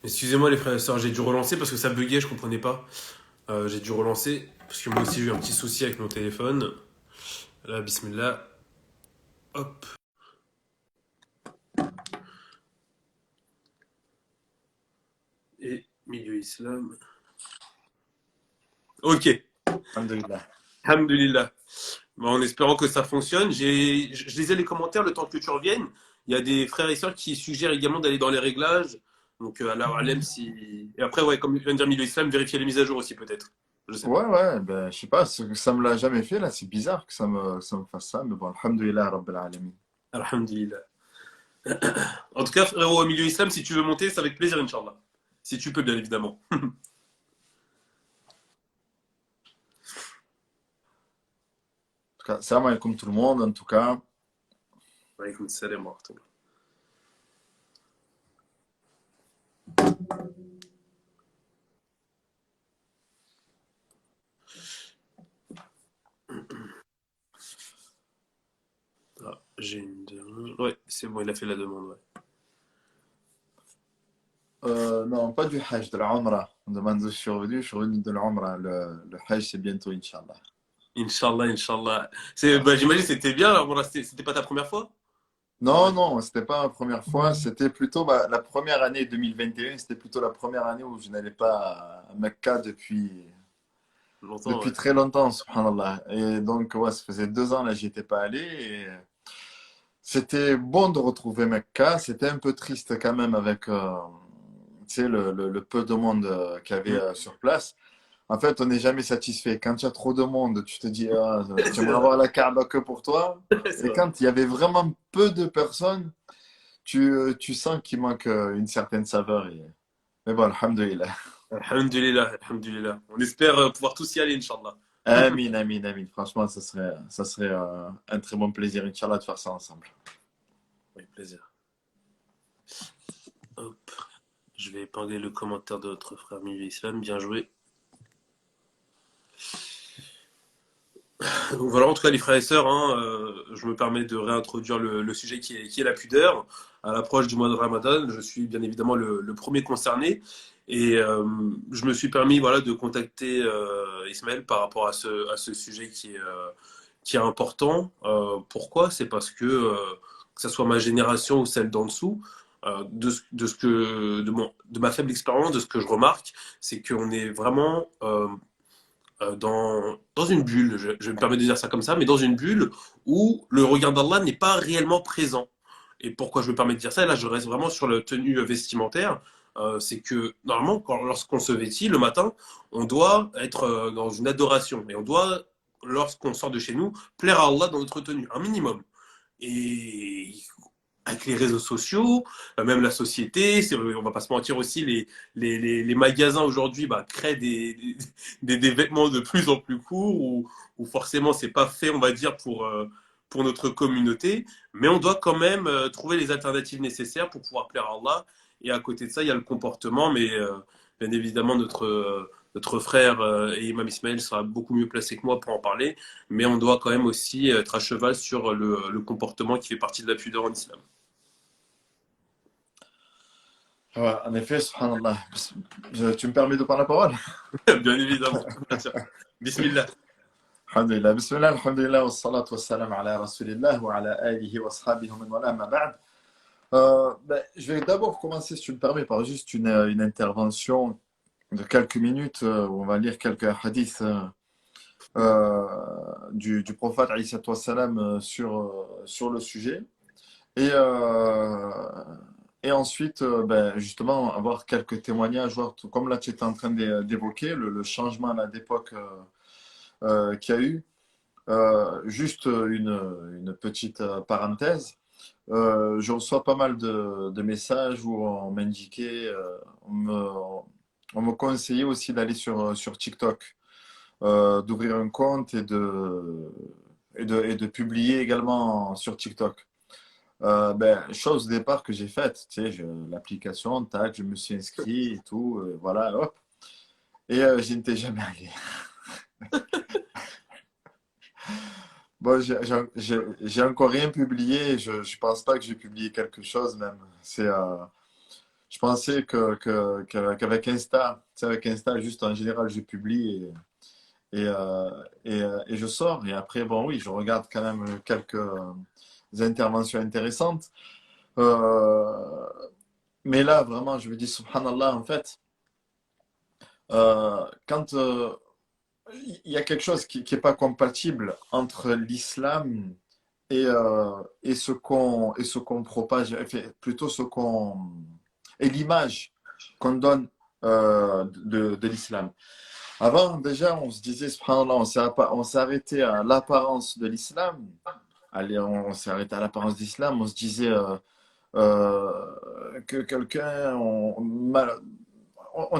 Excusez-moi les frères et sœurs, j'ai dû relancer parce que ça buguait, je comprenais pas. J'ai dû relancer parce que moi aussi j'ai eu un petit souci avec mon téléphone. Là, bismillah. Hop. Et milieu islam. Ok. Alhamdulillah. Alhamdulillah. Bon, en espérant que ça fonctionne. Je lisais les commentaires le temps que tu reviennes. Il y a des frères et sœurs qui suggèrent également d'aller dans les réglages. Donc, Allah alem si. Et après, ouais, comme je viens de dire milieu islam, vérifier les mises à jour aussi peut-être. Je sais pas. Ouais, ouais, ben, je sais pas, ça me l'a jamais fait là, c'est bizarre que ça me fasse ça, mais bon, alhamdulillah, rabbil alamin. Alhamdulillah. En tout cas, frérot, au milieu islam, si tu veux monter, c'est avec plaisir, Inch'Allah. Si tu peux, bien évidemment. En tout cas, salam alaikum tout le monde, en tout cas. Alaykoum salam wa rahmatullah. Ah, j'ai une demande. Ouais, c'est bon, il a fait la demande. Ouais. Non, pas du Hajj, de la Umrah. On demande où je suis revenu de la Umrah. Le Hajj, c'est bientôt, Inch'Allah. Inch'Allah, Inch'Allah. Ouais. Bah, j'imagine que c'était bien. Alors, bon, là, c'était pas ta première fois? Non, Ouais, non, c'était pas la première fois, c'était plutôt bah, la première année 2021, c'était plutôt la première année où je n'allais pas à Mecca longtemps, depuis ouais. très longtemps, subhanallah. Et donc, ouais, ça faisait 2 ans là, j'y étais pas allé. Et c'était bon de retrouver Mecca. C'était un peu triste quand même avec tu sais, le peu de monde qu'il y avait Mm. sur place. En fait, on n'est jamais satisfait. Quand il y a trop de monde, tu te dis, ah, tu C'est aimerais vrai. avoir la Kaaba que pour toi. C'est Et vrai. quand il y avait vraiment peu de personnes, tu sens qu'il manque une certaine saveur. Mais bon, alhamdulillah. Alhamdulillah, alhamdulillah. On espère pouvoir tous y aller, Inch'Allah. Amin, amin, amin. Franchement, ça serait un très bon plaisir, Inch'Allah, de faire ça ensemble. Avec plaisir. Hop. Je vais épingler le commentaire de notre frère milieu islam. Bien joué. Donc voilà, en tout cas, les frères et sœurs, hein, je me permets de réintroduire le sujet qui est la pudeur. À l'approche du mois de Ramadan, je suis bien évidemment le premier concerné. Et je me suis permis voilà, de contacter Ismaël par rapport à ce sujet qui est important. Pourquoi? C'est parce que ce soit ma génération ou celle d'en dessous, de ce que, de ma faible expérience, de ce que je remarque, c'est qu'on est vraiment dans une bulle, je me permets de dire ça comme ça, mais dans une bulle où le regard d'Allah n'est pas réellement présent. Et pourquoi je me permets de dire ça? Et là, je reste vraiment sur la tenue vestimentaire. C'est que normalement, lorsqu'on se vêtit le matin, on doit être dans une adoration. Et on doit, lorsqu'on sort de chez nous, plaire à Allah dans notre tenue, un minimum. Et avec les réseaux sociaux, même la société, on va pas se mentir aussi, les magasins aujourd'hui bah, créent des vêtements de plus en plus courts où forcément c'est pas fait, on va dire, pour notre communauté, mais on doit quand même trouver les alternatives nécessaires pour pouvoir plaire à Allah. Et à côté de ça, il y a le comportement, mais bien évidemment, notre frère et Imam Ismaël sera beaucoup mieux placé que moi pour en parler, mais on doit quand même aussi être à cheval sur le comportement qui fait partie de la pudeur en islam. Ouais, en effet, subhanallah. Tu me permets de prendre la parole? Bien évidemment. Bien sûr. Bismillah. Alhamdulillah. Bismillah, alhamdulillah, wa salatu wa salam ala rasulillah wa ala alihi wa ashabihi wa man wala, ma ba'd. Ben, je vais d'abord commencer, si tu me permets, par juste une intervention de quelques minutes où on va lire quelques hadiths du prophète alayhi salatu wa salam, sur le sujet. Et, et ensuite, ben, justement, avoir quelques témoignages, voir, comme là tu étais en train d'évoquer, le changement là, d'époque qu'il y a eu. Juste une petite parenthèse. Je reçois pas mal de messages où on m'indiquait, on me conseillait aussi d'aller sur TikTok, d'ouvrir un compte et de publier également sur TikTok. Ben, chose au départ que j'ai faite, tu sais, l'application, tac, je me suis inscrit et tout, voilà, hop. Et je n'étais jamais allé. Bon, j'ai encore rien publié, je pense pas que j'ai publié quelque chose même. Je pensais qu'avec Insta, tu sais, avec Insta, juste en général, je publie et je sors. Et après, bon, oui, je regarde quand même quelques interventions intéressantes. Euh, mais là, vraiment, je me dis, subhanallah, en fait, quand il y a quelque chose qui n'est pas compatible entre l'islam et ce qu'on propage, enfin, plutôt ce qu'on et l'image qu'on donne de l'islam. Avant, déjà, on se disait, subhanallah, on s'est arrêté à l'apparence de l'islam. Allez, on s'est arrêté à l'apparence d'islam. On se disait que quelqu'un, on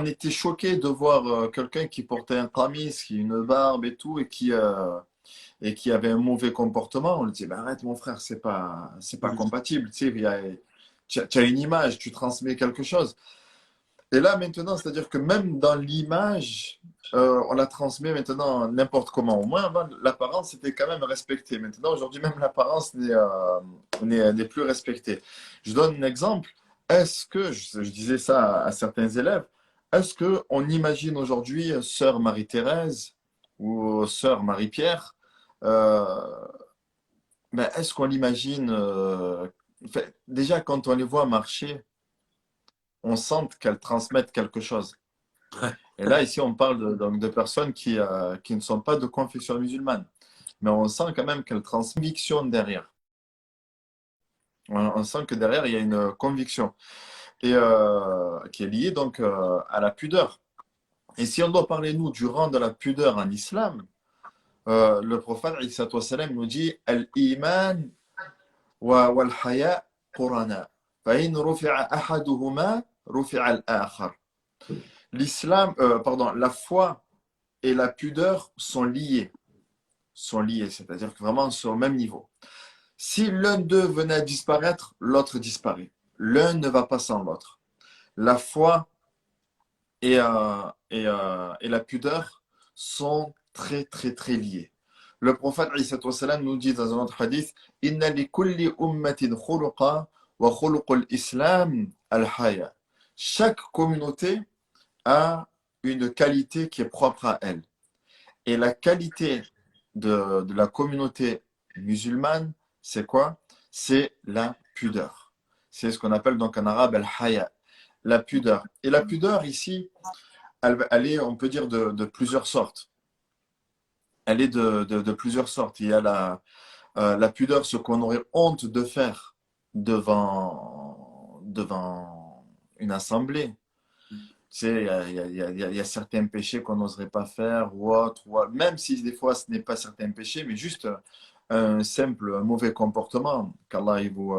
était choqué de voir quelqu'un qui portait un qamis, qui une barbe et tout, et qui avait un mauvais comportement. On lui disait, bah, arrête mon frère, c'est pas compatible. Tu sais, tu as une image, tu transmets quelque chose. Et là, maintenant, c'est-à-dire que même dans l'image, on la transmet maintenant n'importe comment. Au moins, avant, l'apparence était quand même respectée. Maintenant, aujourd'hui, même l'apparence n'est plus respectée. Je donne un exemple. Est-ce que, je disais ça à certains élèves, est-ce qu'on imagine aujourd'hui sœur Marie-Thérèse ou sœur Marie-Pierre, euh, ben, est-ce qu'on l'imagine fait, déjà, quand on les voit marcher, on sent qu'elles transmettent quelque chose. Ouais. Et là, ici, on parle donc de personnes qui ne sont pas de confession musulmane. Mais on sent quand même qu'elles transmettent une conviction derrière. On sent que derrière, il y a une conviction et qui est liée donc à la pudeur. Et si on doit parler, nous, du rang de la pudeur en islam, le prophète Isa nous dit Al-Iman wal-Haya Qurana. فإن رفع أحدهما رفع الآخر. L'islam, pardon, la foi et la pudeur sont liés, c'est-à-dire que vraiment sur le même niveau. Si l'un d'eux venait à disparaître, l'autre disparaît. L'un ne va pas sans l'autre. La foi et la pudeur sont très très très liés. Le prophète Isa nous dit dans un autre hadith Inna li kulli ummatin khuluqa wa khuluqul islam al-haya. Chaque communauté a une qualité qui est propre à elle. Et la qualité de la communauté musulmane, c'est quoi? C'est la pudeur. C'est ce qu'on appelle donc en arabe al-haya, la pudeur. Et la pudeur ici, elle est, on peut dire, de plusieurs sortes. Elle est de plusieurs sortes. Il y a la pudeur, ce qu'on aurait honte de faire devant une assemblée. Tu sais, il y a certains péchés qu'on n'oserait pas faire ou autre, même si des fois ce n'est pas certains péchés, mais juste un simple un mauvais comportement. Qu'Allah, il vous,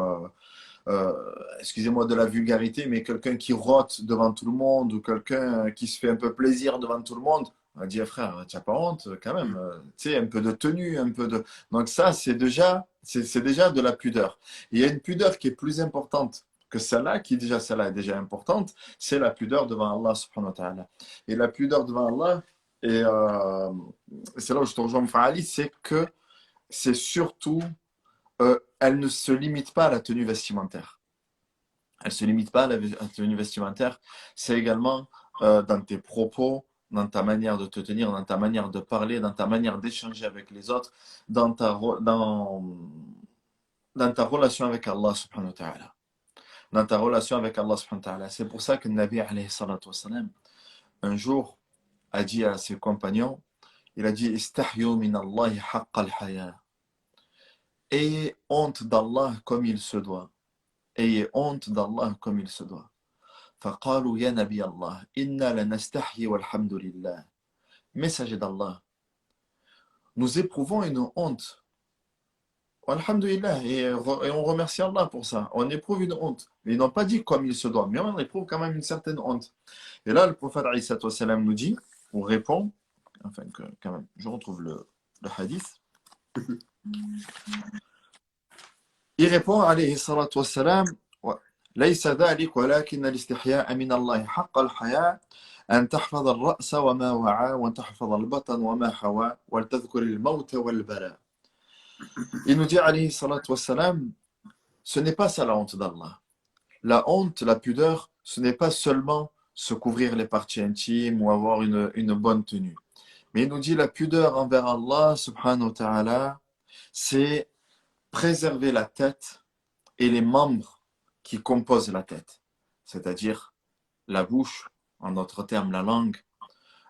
excusez-moi de la vulgarité, mais quelqu'un qui rote devant tout le monde ou quelqu'un qui se fait un peu plaisir devant tout le monde, on va dire, frère, tu n'as pas honte quand même. Tu sais, un peu de tenue, un peu de. Donc ça, c'est déjà de la pudeur. Il y a une pudeur qui est plus importante que celle-là, qui déjà, celle-là est déjà importante, c'est la pudeur devant Allah subhanahu wa ta'ala. Et la pudeur devant Allah, et c'est là où je te rejoins, Fa'ali, c'est que c'est surtout, elle ne se limite pas à la tenue vestimentaire. Elle ne se limite pas à la tenue vestimentaire, c'est également dans tes propos, dans ta manière de te tenir, dans ta manière de parler, dans ta manière d'échanger avec les autres, dans ta relation avec Allah subhanahu wa ta'ala. Dans ta relation avec Allah subhanahu wa ta'ala. C'est pour ça que le Nabi alayhi salatu wassalam, un jour, a dit à ses compagnons, il a dit Istahyu min Allahi haqqa al-haya. Ayez honte d'Allah comme il se doit. Ayez honte d'Allah comme il se doit. فقالوا يا نبي الله إنا لنستحيي والحمد لله. Messager d'Allah, nous éprouvons une honte. Alhamdulillah, et on remercie Allah pour ça. On éprouve une honte. Mais ils n'ont pas dit comme il se doit, mais on éprouve quand même une certaine honte. Et là, le prophète nous dit, on répond, enfin, quand même, je retrouve le hadith. Il répond, alayhi salatu wassalam, ليس ذلك ولكن الاستحياء من الله حق الحياء أن تحفظ الرأس وما وعى وأن تحفظ البطن وما حوى ولتذكر الموت والبلاء. Il nous dit, alayhi salatu wassalam, ce n'est pas ça la honte d'Allah. La honte, la pudeur, ce n'est pas seulement se couvrir les parties intimes ou avoir une bonne tenue. Mais il nous dit la pudeur envers Allah subhanahu wa ta'ala, c'est préserver la tête et les membres qui composent la tête, c'est-à-dire la bouche, en d'autres termes la langue,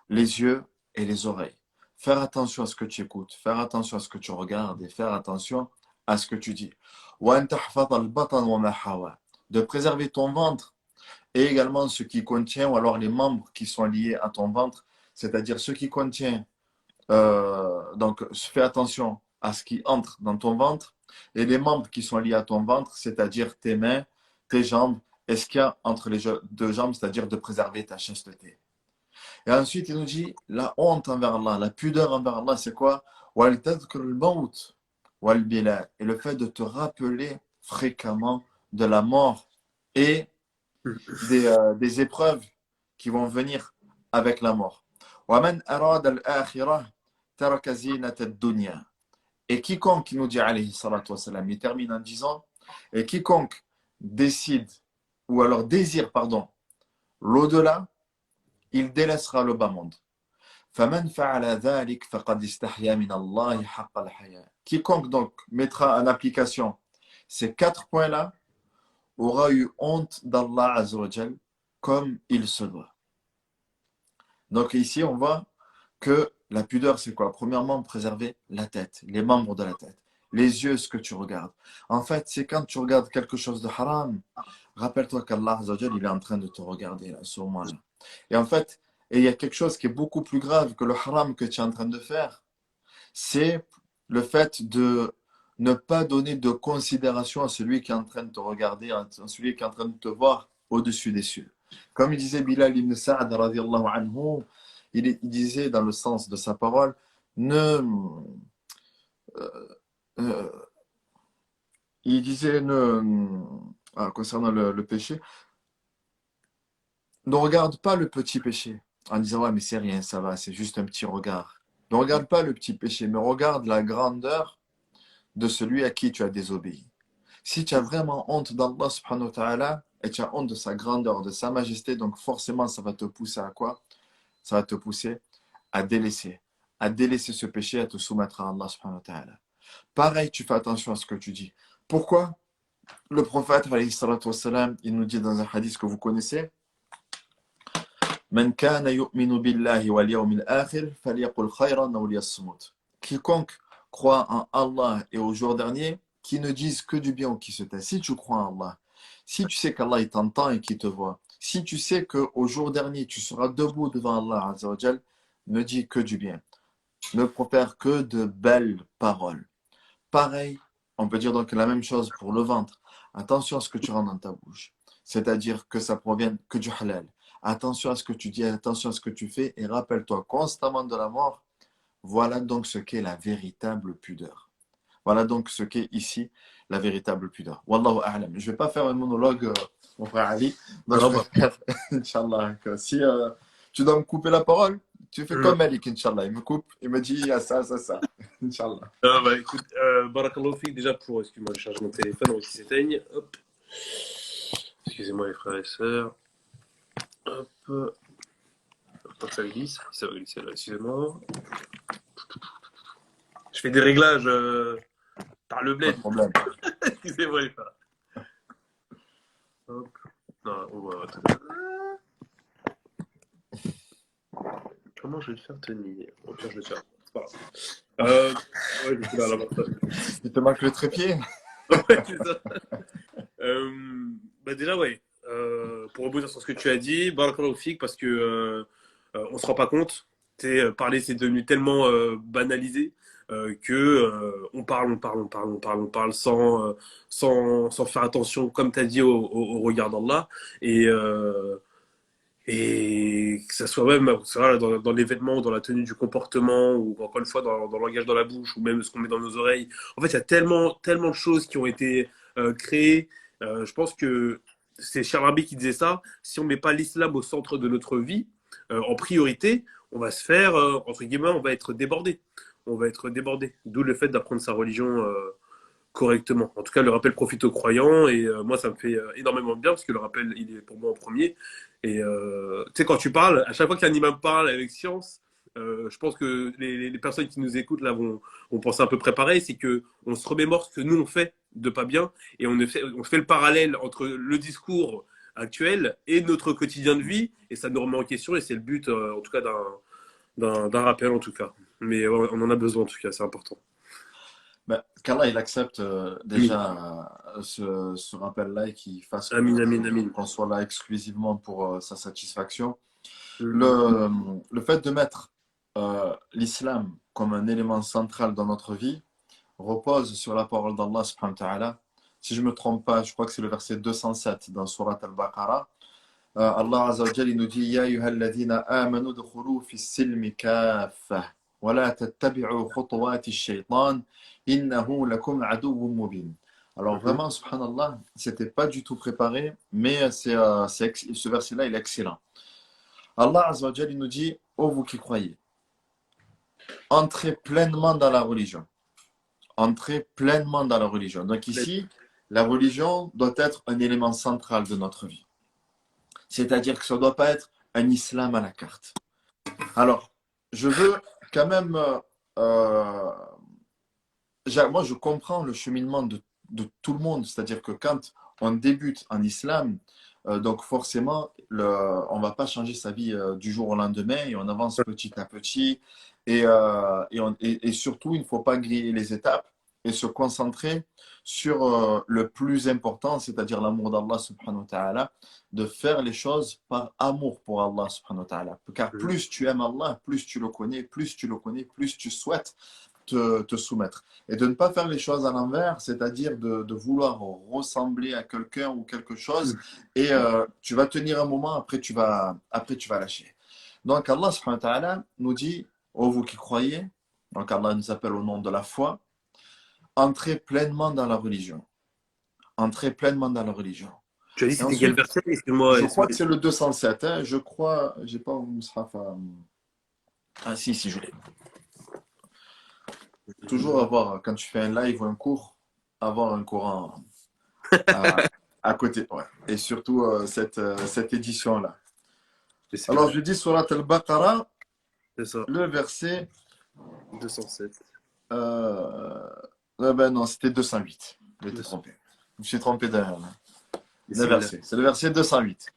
les yeux et les oreilles. Faire attention à ce que tu écoutes, faire attention à ce que tu regardes et faire attention à ce que tu dis. De préserver ton ventre et également ce qui contient, ou alors les membres qui sont liés à ton ventre, c'est-à-dire ce qui contient, donc fais attention à ce qui entre dans ton ventre, et les membres qui sont liés à ton ventre, c'est-à-dire tes mains, tes jambes, et ce qu'il y a entre les deux jambes, c'est-à-dire de préserver ta chasteté. Et ensuite, il nous dit, la honte envers Allah, la pudeur envers Allah, c'est quoi? Et le fait de te rappeler fréquemment de la mort et des épreuves qui vont venir avec la mort. Et quiconque, il nous dit, alayhi salatu wassalam, il termine en disant, et quiconque décide, ou alors désire, pardon, l'au-delà, il délaissera le bas monde. Quiconque donc mettra en application ces 4 points-là aura eu honte d'Allah Azza wa Jal comme il se doit. Donc ici, on voit que la pudeur, c'est quoi? Premièrement, préserver la tête, les membres de la tête, les yeux, ce que tu regardes. En fait, c'est quand tu regardes quelque chose de haram, rappelle-toi qu'Allah Azza wa Jal, il est en train de te regarder là, à ce moment-là. Et en fait, il y a quelque chose qui est beaucoup plus grave que le haram que tu es en train de faire, c'est le fait de ne pas donner de considération à celui qui est en train de te regarder, à celui qui est en train de te voir au-dessus des cieux. Comme il disait Bilal ibn Sa'ad, radiallahu anhu, il disait dans le sens de sa parole, ne, euh, il disait concernant le péché, ne regarde pas le petit péché en disant ouais mais c'est rien, ça va, c'est juste un petit regard. Ne regarde pas le petit péché, mais regarde la grandeur de celui à qui tu as désobéi. Si tu as vraiment honte d'Allah subhanahu wa ta'ala et tu as honte de sa grandeur, de sa majesté, donc forcément ça va te pousser à quoi? Ça va te pousser à délaisser ce péché, à te soumettre à Allah subhanahu wa ta'ala. Pareil, tu fais attention à ce que tu dis. Pourquoi? Le prophète, alayhi salatu wassalam, il nous dit dans un hadith que vous connaissez, Man kana yu'minu billahi wal yawmil akhir falyaqul khayran aw liyasmut. Quiconque croit en Allah et au jour dernier, qui ne dise que du bien ou qui se tait. Si tu crois en Allah, si tu sais qu'Allah il t'entend et qu'il te voit, si tu sais qu'au jour dernier tu seras debout devant Allah Azza wa Jal, ne dis que du bien. Ne profère que de belles paroles. Pareil, on peut dire donc la même chose pour le ventre. Attention à ce que tu rentres dans ta bouche. C'est-à-dire que ça provienne que du halal. Attention à ce que tu dis, attention à ce que tu fais et rappelle-toi constamment de la mort. Voilà donc ce qu'est la véritable pudeur. Voilà donc ce qu'est ici la véritable pudeur. Wallahu a'lam. Je ne vais pas faire un monologue, mon frère Ali. Donc je vais faire, Inch'Allah, que si tu dois me couper la parole, tu fais comme Malik, Inch'Allah. Il me coupe, il me dit ah, ça, ça, ça. Inch'Allah. Bah écoute, barakallahu fik déjà pour, excuse-moi, je charge mon téléphone avant qu'il s'éteigne. Hop. Excusez-moi les frères et sœurs. Hop. Faut que ça glisse. Ça va glisser là, excusez-moi. Je fais des réglages par le Pas bled. de problème. Excusez-moi les frères. Hop. Non, on va comment je vais le faire tenir? Au pire, je vais le faire. C'est pas grave. Ouais, je suis là, là-bas. Il te manque le trépied? Ouais, c'est ça. Bah déjà, ouais. Pour rebondir sur ce que tu as dit, barakallahu fik, parce que on se rend pas compte. Parler, c'est devenu tellement banalisé que on parle sans faire attention, comme tu as dit, au regard d'Allah. Et, et que ça soit même ça, dans les vêtements, dans la tenue du comportement, ou encore une fois dans le langage dans la bouche, ou même ce qu'on met dans nos oreilles. En fait, il y a tellement de choses qui ont été créées. Je pense que c'est Charles Rabi qui disait ça. Si on met pas l'islam au centre de notre vie, en priorité, on va se faire, entre guillemets, on va être débordé. On va être débordé. D'où le fait d'apprendre sa religion correctement. En tout cas, le rappel profite aux croyants et moi, ça me fait énormément de bien parce que le rappel, il est pour moi en premier. Et tu sais, quand tu parles, à chaque fois qu'un imam parle avec science, je pense que les personnes qui nous écoutent là vont penser un peu préparé, c'est que on se remémore ce que nous on fait de pas bien et on fait le parallèle entre le discours actuel et notre quotidien de vie et ça nous remet en question et c'est le but en tout cas d'un rappel en tout cas. Mais on en a besoin en tout cas, c'est important. Ben, qu'Allah il accepte Amin, déjà ce rappel-là et qu'il fasse amin, amin, amin. qu'on soit là exclusivement pour sa satisfaction. Mhm. Le, le fait de mettre l'islam comme un élément central dans notre vie repose sur la parole d'Allah subhanahu wa ta'ala. Si je ne me trompe pas, je crois que c'est le verset 207 dans Surat Al-Baqarah. Allah Azza wa Jalla il nous dit Ya ayyuhalladhina amanu dukhulu fi silmi kaffah wa la tattabi'u khutuwati shaytan innahu lakum aduwwun mubin. Alors Mhm. vraiment, subhanallah, c'était pas du tout préparé, mais ce verset-là, il est excellent. Allah Azza wa Jalla il nous dit ô vous qui croyez, entrez pleinement dans la religion. Entrez pleinement dans la religion. Donc ici, la religion doit être un élément central de notre vie. C'est-à-dire que ça ne doit pas être un islam à la carte. Alors, je veux quand même... euh, moi, je comprends le cheminement de tout le monde. C'est-à-dire que quand on débute en islam, donc forcément, on ne va pas changer sa vie du jour au lendemain et on avance petit à petit. Et surtout, il ne faut pas griller les étapes et se concentrer sur le plus important, c'est-à-dire l'amour d'Allah subhanahu wa ta'ala, de faire les choses par amour pour Allah subhanahu wa ta'ala. Car Mhm. plus tu aimes Allah, plus tu le connais, plus tu souhaites te soumettre. Et de ne pas faire les choses à l'envers, c'est-à-dire de vouloir ressembler à quelqu'un ou quelque chose, et tu vas tenir un moment, après tu vas lâcher. Donc Allah subhanahu wa ta'ala nous dit, ô vous qui croyez, donc Allah nous appelle au nom de la foi, entrez pleinement dans la religion. Entrez pleinement dans la religion. Tu as dit Et c'était quel ensuite, verset? Excuse-moi, je crois excuse-moi. que c'est le 207, hein, je crois, j'ai pas mon mushaf Ah si, je l'ai. Toujours avoir, quand tu fais un live ou un cours, avoir un courant à, à côté. Ouais. Et surtout cette édition-là. Alors je dis Surat Al-Baqarah, C'est ça, le verset. 207. Euh, ben non, c'était 208. Je m'étais 200. trompé. Je me suis trompé d'un Bismillah. verset. C'est le verset 208.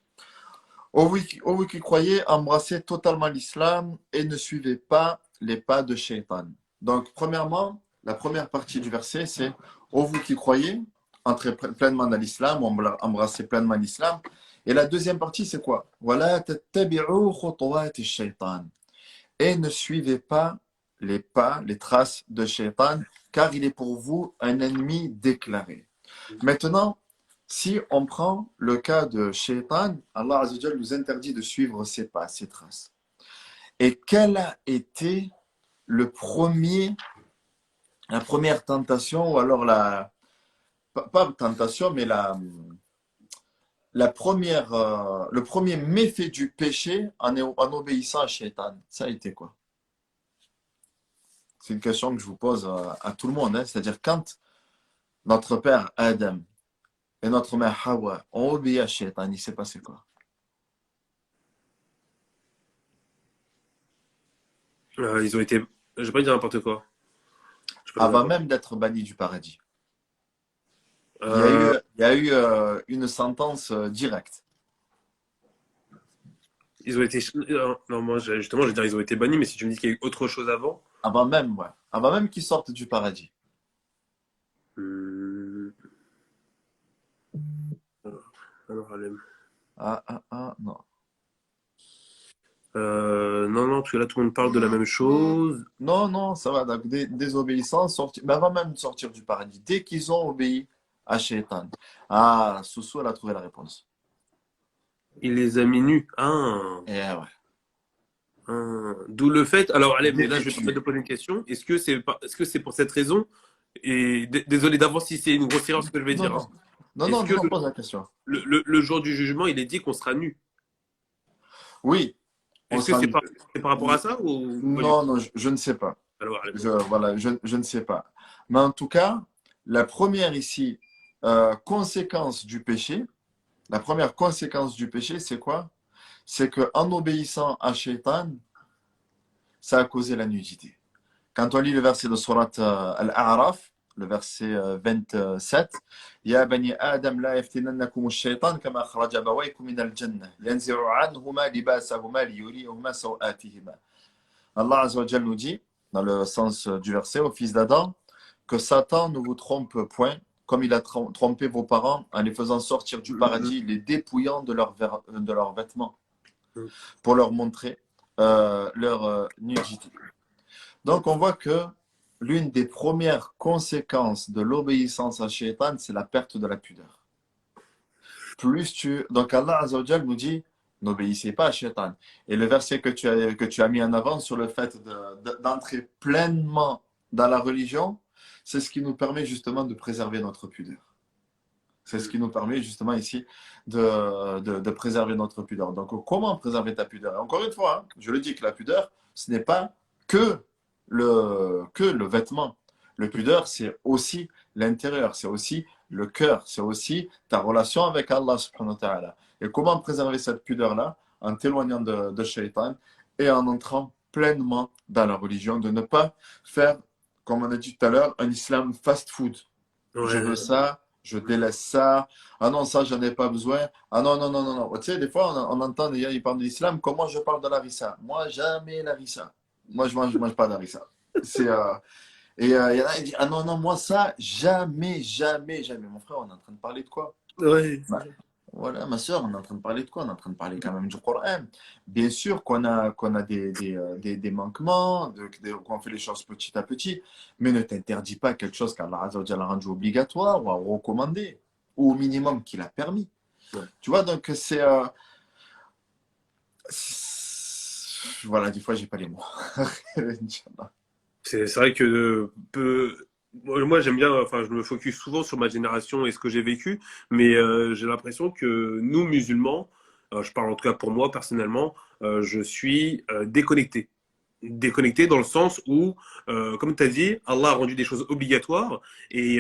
Ô vous qui croyez, embrassez totalement l'islam et ne suivez pas les pas de Shaitan. Donc, premièrement, la première partie du verset, c'est ô vous qui croyez, entrez pleinement dans l'islam, embrassez pleinement l'islam. Et la deuxième partie, c'est quoi? Voilà, tattabi'u khutuwati shaitan. Et ne suivez pas les pas, les traces de Shaitan, car il est pour vous un ennemi déclaré. Maintenant, si on prend le cas de Shaitan, Allah Azza wa Jalla nous interdit de suivre ses pas, ses traces. Et quel a été le premier, la première tentation, ou alors pas tentation, mais la première, le premier méfait du péché en obéissant à Shaitan, ça a été quoi? C'est une question que je vous pose à tout le monde, hein. C'est-à-dire quand notre père Adam et notre mère Hawa ont obéi à Shaitan, il s'est passé quoi? Ils ont été. Je vais pas dire n'importe quoi. Je vais pas dire Avant n'importe même d'être bannis du paradis. quoi. Il y a eu une sentence directe. Ils ont été. Non, moi, justement, je vais dire ils ont été bannis, mais si tu me dis qu'il y a eu autre chose avant. Avant même, ouais. Avant même qu'ils sortent du paradis. Hmm, alors, Alem. Non. Non, non, parce que là, tout le monde parle de la même chose. Non, non, ça va. Donc, désobéissance, mais avant même de sortir du paradis, dès qu'ils ont obéi à Shaitan. Ah, Soussou, elle a trouvé la réponse. Il les a mis nus. Ah, Et ouais. ah. D'où le fait. Alors, Alem, là, je vais te permettre Dévêtu. de poser une question. Est-ce que c'est pour cette raison? Et désolé d'avance si c'est une grosse erreur ce que je vais Non, dire, hein. non. Non, Est-ce non, que non, pose la question. le jour du jugement, il est dit qu'on sera nu? Oui, on Est-ce que sera. c'est par rapport à ça ou pas du Non, tout? non, je ne sais pas. Alors, Alem. Voilà, je ne sais pas. Mais en tout cas, la première ici conséquence du péché, la première conséquence du péché, c'est quoi? C'est qu'en obéissant à Shaitan, ça a causé la nudité. Quand on lit le verset de Surat Al-A'raf, le verset 27, Ya bani Adam la yaftinannakum ash-shaytan kama akhraja abawaykum min al-jannah yanzi'u anhuma libasahuma liyuriyahuma sawatihima. Allah Azza wa Jalla nous dit, dans le sens du verset, au fils d'Adam, que Satan ne vous trompe point, comme il a trompé vos parents en les faisant sortir du paradis, les dépouillant de leurs vêtements, pour leur montrer leur nudité. Donc on voit que l'une des premières conséquences de l'obéissance à Shaitan, c'est la perte de la pudeur. Donc Allah Azza wa Jalla nous dit, n'obéissez pas à Shaitan. Et le verset que tu as mis en avant sur le fait d'entrer pleinement dans la religion, c'est ce qui nous permet justement de préserver notre pudeur. C'est ce qui nous permet justement ici de préserver notre pudeur. Donc comment préserver ta pudeur? Et encore une fois, hein, je le dis que la pudeur, ce n'est pas que le vêtement. Le pudeur, c'est aussi l'intérieur, c'est aussi le cœur, c'est aussi ta relation avec Allah subhanahu wa ta'ala. Et comment préserver cette pudeur-là? En t'éloignant de Shaitan et en entrant pleinement dans la religion, de ne pas faire, comme on a dit tout à l'heure, un islam fast-food. Je veux ça, je délaisse ça. Ah non, ça, j'en ai pas besoin. Ah non, non, non, non, non. Tu sais, des fois, on entend des gens, ils parlent de l'islam. Comment je parle de la rissa? Moi, jamais la rissa. Moi, je mange pas de la rissa. Il y en a qui disent, ah non, non, moi, ça, jamais, jamais, jamais. Mon frère, on est en train de parler de quoi? Ouais. Bah, voilà, ma soeur, on est en train de parler de quoi? On est en train de parler quand même du Coran. Bien sûr qu'on a des manquements, qu'on fait les choses petit à petit, mais ne t'interdis pas quelque chose qu'Allah Azza wa Jalla a rendu obligatoire ou a recommandé, ou au minimum qu'il a permis. Ouais. Tu vois, donc voilà, des fois, j'ai pas les mots. Inch'Allah. C'est vrai que moi j'aime bien, enfin je me focus souvent sur ma génération et ce que j'ai vécu, mais j'ai l'impression que nous musulmans, je parle en tout cas pour moi personnellement, je suis déconnecté. Déconnecté dans le sens où, comme tu as dit, Allah a rendu des choses obligatoires et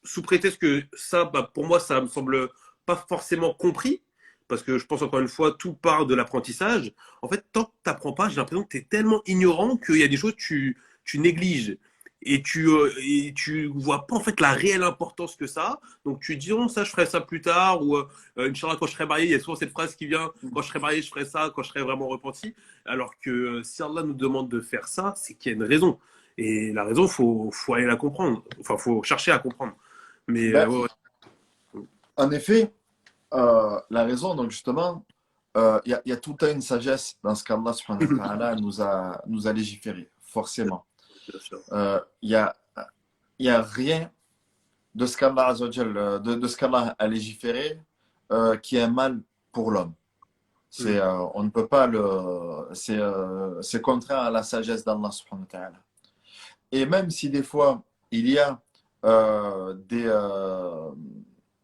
sous prétexte que ça, bah, pour moi, ça me semble pas forcément compris, parce que je pense encore une fois, tout part de l'apprentissage. En fait, tant que tu n'apprends pas, j'ai l'impression que tu es tellement ignorant qu'il y a des choses que tu négliges et tu vois pas en fait la réelle importance que ça a. Donc tu dis, oh, ça, je ferai ça plus tard, ou Inch'Allah, quand je serai marié, il y a souvent cette phrase qui vient, quand je serai marié, je ferai ça, quand je serai vraiment repenti. Alors que si Allah nous demande de faire ça, c'est qu'il y a une raison. Et la raison, faut aller la comprendre. Enfin, faut chercher à comprendre. Mais Ben, ouais, en effet, la raison, donc justement, il y a toute une sagesse dans ce qu'Allah subhanahu wa ta'ala nous a légiféré, forcément. bien sûr. Il y a, il y a rien de ce qu'Allah Azza wa Jal, de ce qu'Allah a légiféré qui est mal pour l'homme. On ne peut pas c'est contraire à la sagesse d'Allah subhanahu wa ta'ala. Et même si des fois il y a euh, des, euh,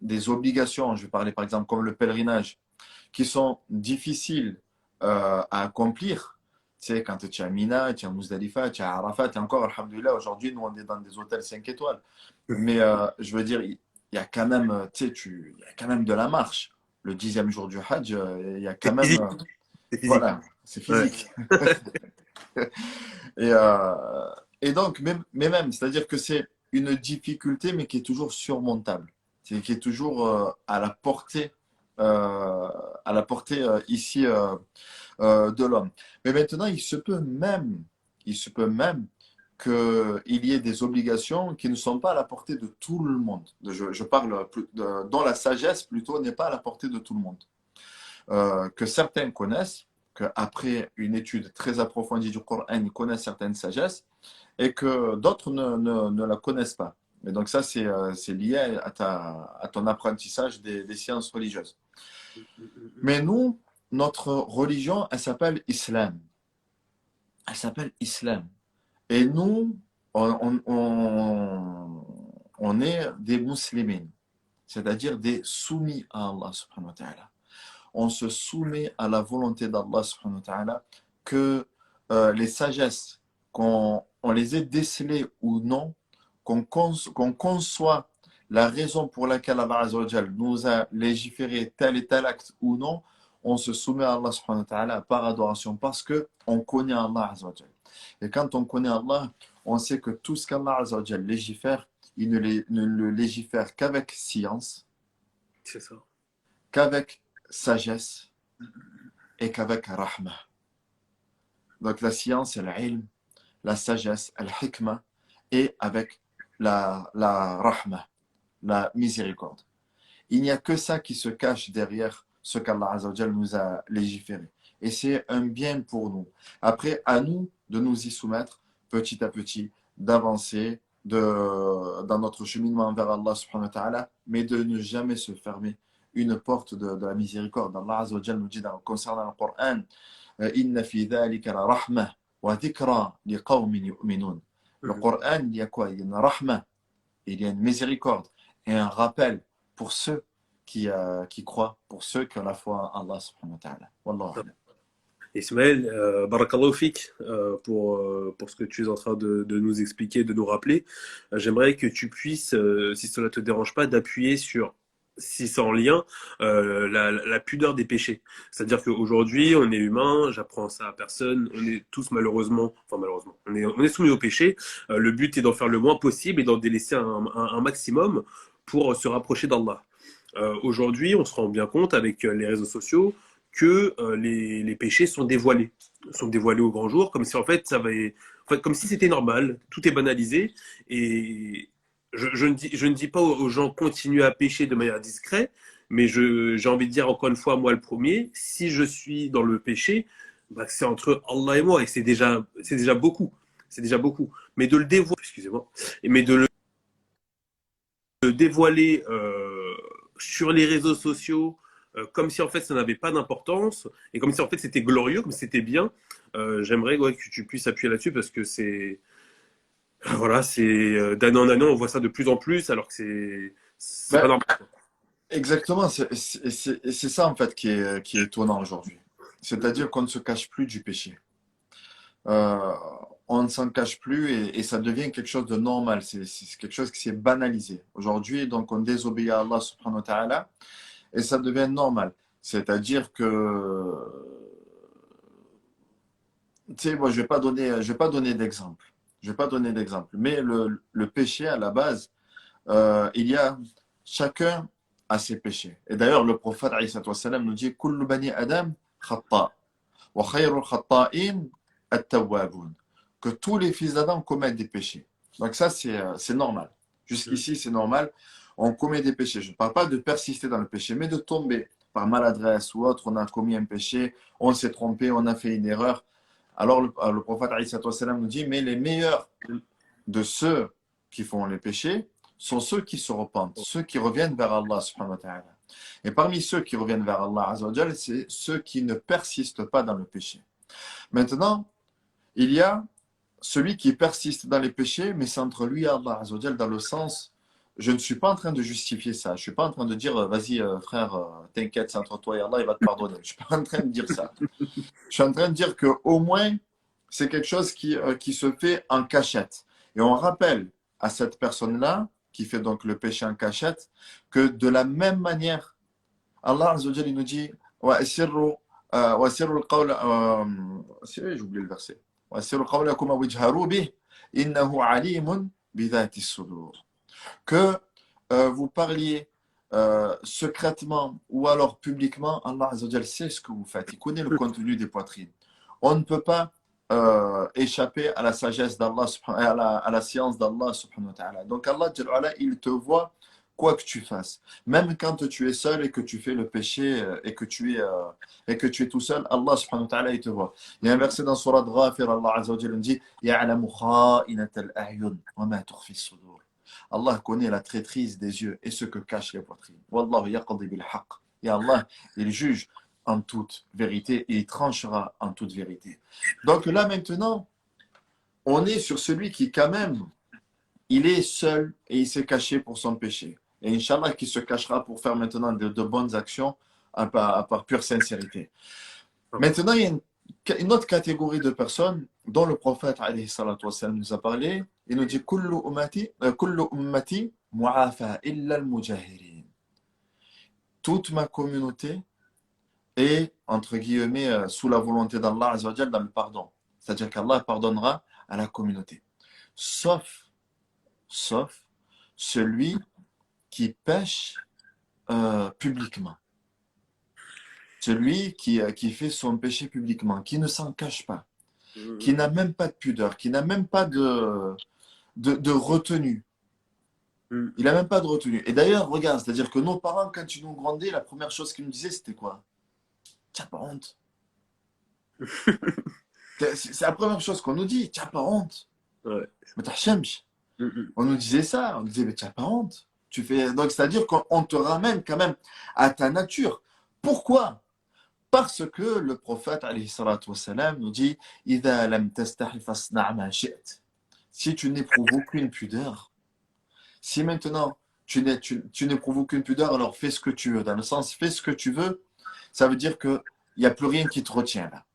des obligations, je vais parler par exemple comme le pèlerinage, qui sont difficiles à accomplir. Tu sais, quand tu es à Mina, tu es à Muzdalifa, tu es à Arafat, et encore, alhamdoulilah, aujourd'hui, nous, on est dans des hôtels 5 étoiles. Mais je veux dire, il y a quand même, tu sais, il y a quand même de la marche. Le 10e jour du Hajj, il y a quand C'est même, physique. C'est physique. voilà, c'est Ouais. physique. Et, euh, et donc, mais même, c'est-à-dire que c'est une difficulté, mais qui est toujours surmontable. C'est qui est toujours euh, à la portée ici de l'homme. Mais maintenant, il se peut même qu'il y ait des obligations qui ne sont pas à la portée de tout le monde. Je parle dont la sagesse plutôt n'est pas à la portée de tout le monde. Que certains connaissent, qu'après une étude très approfondie du Coran, ils connaissent certaines sagesses et que d'autres ne la connaissent pas. Et donc ça, c'est lié à ton apprentissage des sciences religieuses. Mais nous, notre religion, elle s'appelle Islam. Elle s'appelle Islam. Et nous, on est des musulmans, c'est-à-dire des soumis à Allah subhanahu wa ta'ala. On se soumet à la volonté d'Allah subhanahu wa ta'ala, que les sagesses, qu'on on les ait décelées ou non, qu'on conçoit la raison pour laquelle Allah Azza wa Jal nous a légiféré tel et tel acte ou non, on se soumet à Allah subhanahu wa ta'ala par adoration parce qu'on connaît Allah Azza wa Jal. Et quand on connaît Allah, on sait que tout ce qu'Allah Azza wa Jal légifère, il ne le légifère qu'avec science, C'est ça. qu'avec sagesse et qu'avec rahma. Donc la science, c'est l'ilm, la sagesse, al-hikmah, et avec la rahma, la miséricorde. Il n'y a que ça qui se cache derrière ce qu'Allah Azza wa Jal nous a légiféré. Et c'est un bien pour nous. Après, à nous de nous y soumettre petit à petit, d'avancer dans notre cheminement vers Allah subhanahu wa ta'ala, mais de ne jamais se fermer une porte de la miséricorde. Allah Azza wa Jal nous dit concernant le Coran, Inna fi dhalika la rahma wa dhikra li qawmin yu'minun. Le Coran, il y a quoi? Il y a une rahma, il y a une miséricorde et un rappel pour ceux qui croient, pour ceux qui ont la foi en Allah subhanahu wa ta'ala. Wallahu a'lam. Ismaël, barakallahu fik pour ce que tu es en train de nous expliquer, de nous rappeler. J'aimerais que tu puisses, si cela ne te dérange pas, d'appuyer sur, si c'est en lien, la pudeur des péchés. C'est-à-dire qu'aujourd'hui, on est humain, j'apprends ça à personne, on est tous malheureusement, on est soumis au péché. Le but est d'en faire le moins possible et d'en délaisser un maximum pour se rapprocher d'Allah. Aujourd'hui, on se rend bien compte avec les réseaux sociaux que les péchés sont dévoilés au grand jour, comme si en fait comme si c'était normal, tout est banalisé. Et je ne dis pas aux gens continuez à pécher de manière discrète, mais j'ai envie de dire encore une fois, moi le premier, si je suis dans le péché, bah, c'est entre Allah et moi, et c'est déjà beaucoup, c'est déjà beaucoup. Mais de le dévoiler, excusez-moi, mais de le dévoiler sur les réseaux sociaux, comme si en fait ça n'avait pas d'importance et comme si en fait c'était glorieux, comme si c'était bien. J'aimerais que tu puisses appuyer là-dessus parce que c'est voilà, c'est d'année en année on voit ça de plus en plus alors que c'est pas Ben, normal. exactement, c'est ça en fait qui est étonnant aujourd'hui. C'est-à-dire qu'on ne se cache plus du péché. Euh, on ne s'en cache plus et ça devient quelque chose de normal. C'est quelque chose qui s'est banalisé. Aujourd'hui, donc on désobéit à Allah subhanahu wa ta'ala et ça devient normal. C'est-à-dire que, tu sais, moi je vais pas donner d'exemple. Je vais pas donner d'exemple. Mais le péché à la base, il y a chacun a ses péchés. Et d'ailleurs, le prophète alayhi salatu wassalam, nous dit Kullu bani Adam khata wa khayrul khata'in at-tawwabun. Que tous les fils d'Adam commettent des péchés. Donc ça, c'est normal. Jusqu'ici, c'est normal. On commet des péchés. Je ne parle pas de persister dans le péché, mais de tomber par maladresse ou autre. On a commis un péché, on s'est trompé, on a fait une erreur. Alors le prophète alayhi salatu wassalam, nous dit mais les meilleurs de ceux qui font les péchés sont ceux qui se repentent, ceux qui reviennent vers Allah subhanahu wa ta'ala. Et parmi ceux qui reviennent vers Allah azza wa jal, c'est ceux qui ne persistent pas dans le péché. Maintenant, il y a celui qui persiste dans les péchés, mais c'est entre lui et Allah azza wa jal dans le sens, je ne suis pas en train de justifier ça. Je ne suis pas en train de dire, vas-y frère, t'inquiète, c'est entre toi et Allah, il va te pardonner. Je ne suis pas en train de dire ça. Je suis en train de dire qu'au moins, c'est quelque chose qui se fait en cachette. Et on rappelle à cette personne-là, qui fait donc le péché en cachette, que de la même manière, Allah Azza wa Jalla, il nous dit وَأَسِرُّوا الْقَوْلَ j'ai oublié le verset. وَأَسِرُّوا قَوْلَكُمْ وَاجْهَرُوا بِهِ إِنَّهُ عَلِيمٌ بِذَاتِ الصُّدُورِ. Que vous parliez secrètement ou alors publiquement, Allah Azza wa Jalla sait ce que vous faites. Il connaît le contenu des poitrines. On ne peut pas échapper à la sagesse d'Allah, à la science d'Allah subhanahu wa ta'ala. Donc Allah, il te voit quoi que tu fasses. Même quand tu es seul et que tu fais le péché et que tu es tout seul, Allah subhanahu wa ta'ala, il te voit. Il y a un verset dans Surat Ghafir, Allah Azza wa Jalla dit يَعْلَمُ خَائِنَةَ الْأَعْيُنِ وَمَا تُخْفِي الصُّدُورِ. Allah connaît la traîtrise des yeux et ce que cachent les poitrines. Wallahu yaqdi bil haqq. Et Allah, il juge en toute vérité et il tranchera en toute vérité. Donc là maintenant, on est sur celui qui quand même, il est seul et il s'est caché pour son péché. Et Inch'Allah qui se cachera pour faire maintenant de bonnes actions par pure sincérité. Maintenant, il y a une une autre catégorie de personnes dont le prophète alayhi salatu wassalam, nous a parlé. Il nous dit kullu ummati mu'afa illa al-mujahirin. Toute ma communauté est, entre guillemets, sous la volonté d'Allah Azza wa Jal dans le pardon. C'est-à-dire qu'Allah pardonnera à la communauté. Sauf celui qui pêche publiquement. Celui qui fait son péché publiquement, qui ne s'en cache pas, qui n'a même pas de pudeur, qui n'a même pas de retenue. Il n'a même pas de retenue. Et d'ailleurs, regarde, c'est-à-dire que nos parents, quand ils nous grondaient, la première chose qu'ils nous disaient, c'était quoi? T'as pas honte. C'est la première chose qu'on nous dit, t'as pas honte. Ouais. Mais t'as chemch. On nous disait ça, on nous disait, mais t'as pas honte. Tu fais... Donc, c'est-à-dire qu'on te ramène quand même à ta nature. Pourquoi? Parce que le prophète alayhi salatu wassalam, nous dit إِذَا لَمْ تَسْتَحِ فَاصْنَعْ مَا شِئْتَ. Si tu n'éprouves aucune pudeur, si maintenant tu n'éprouves aucune pudeur, alors fais ce que tu veux. Dans le sens, fais ce que tu veux, ça veut dire qu'il n'y a plus rien qui te retient là.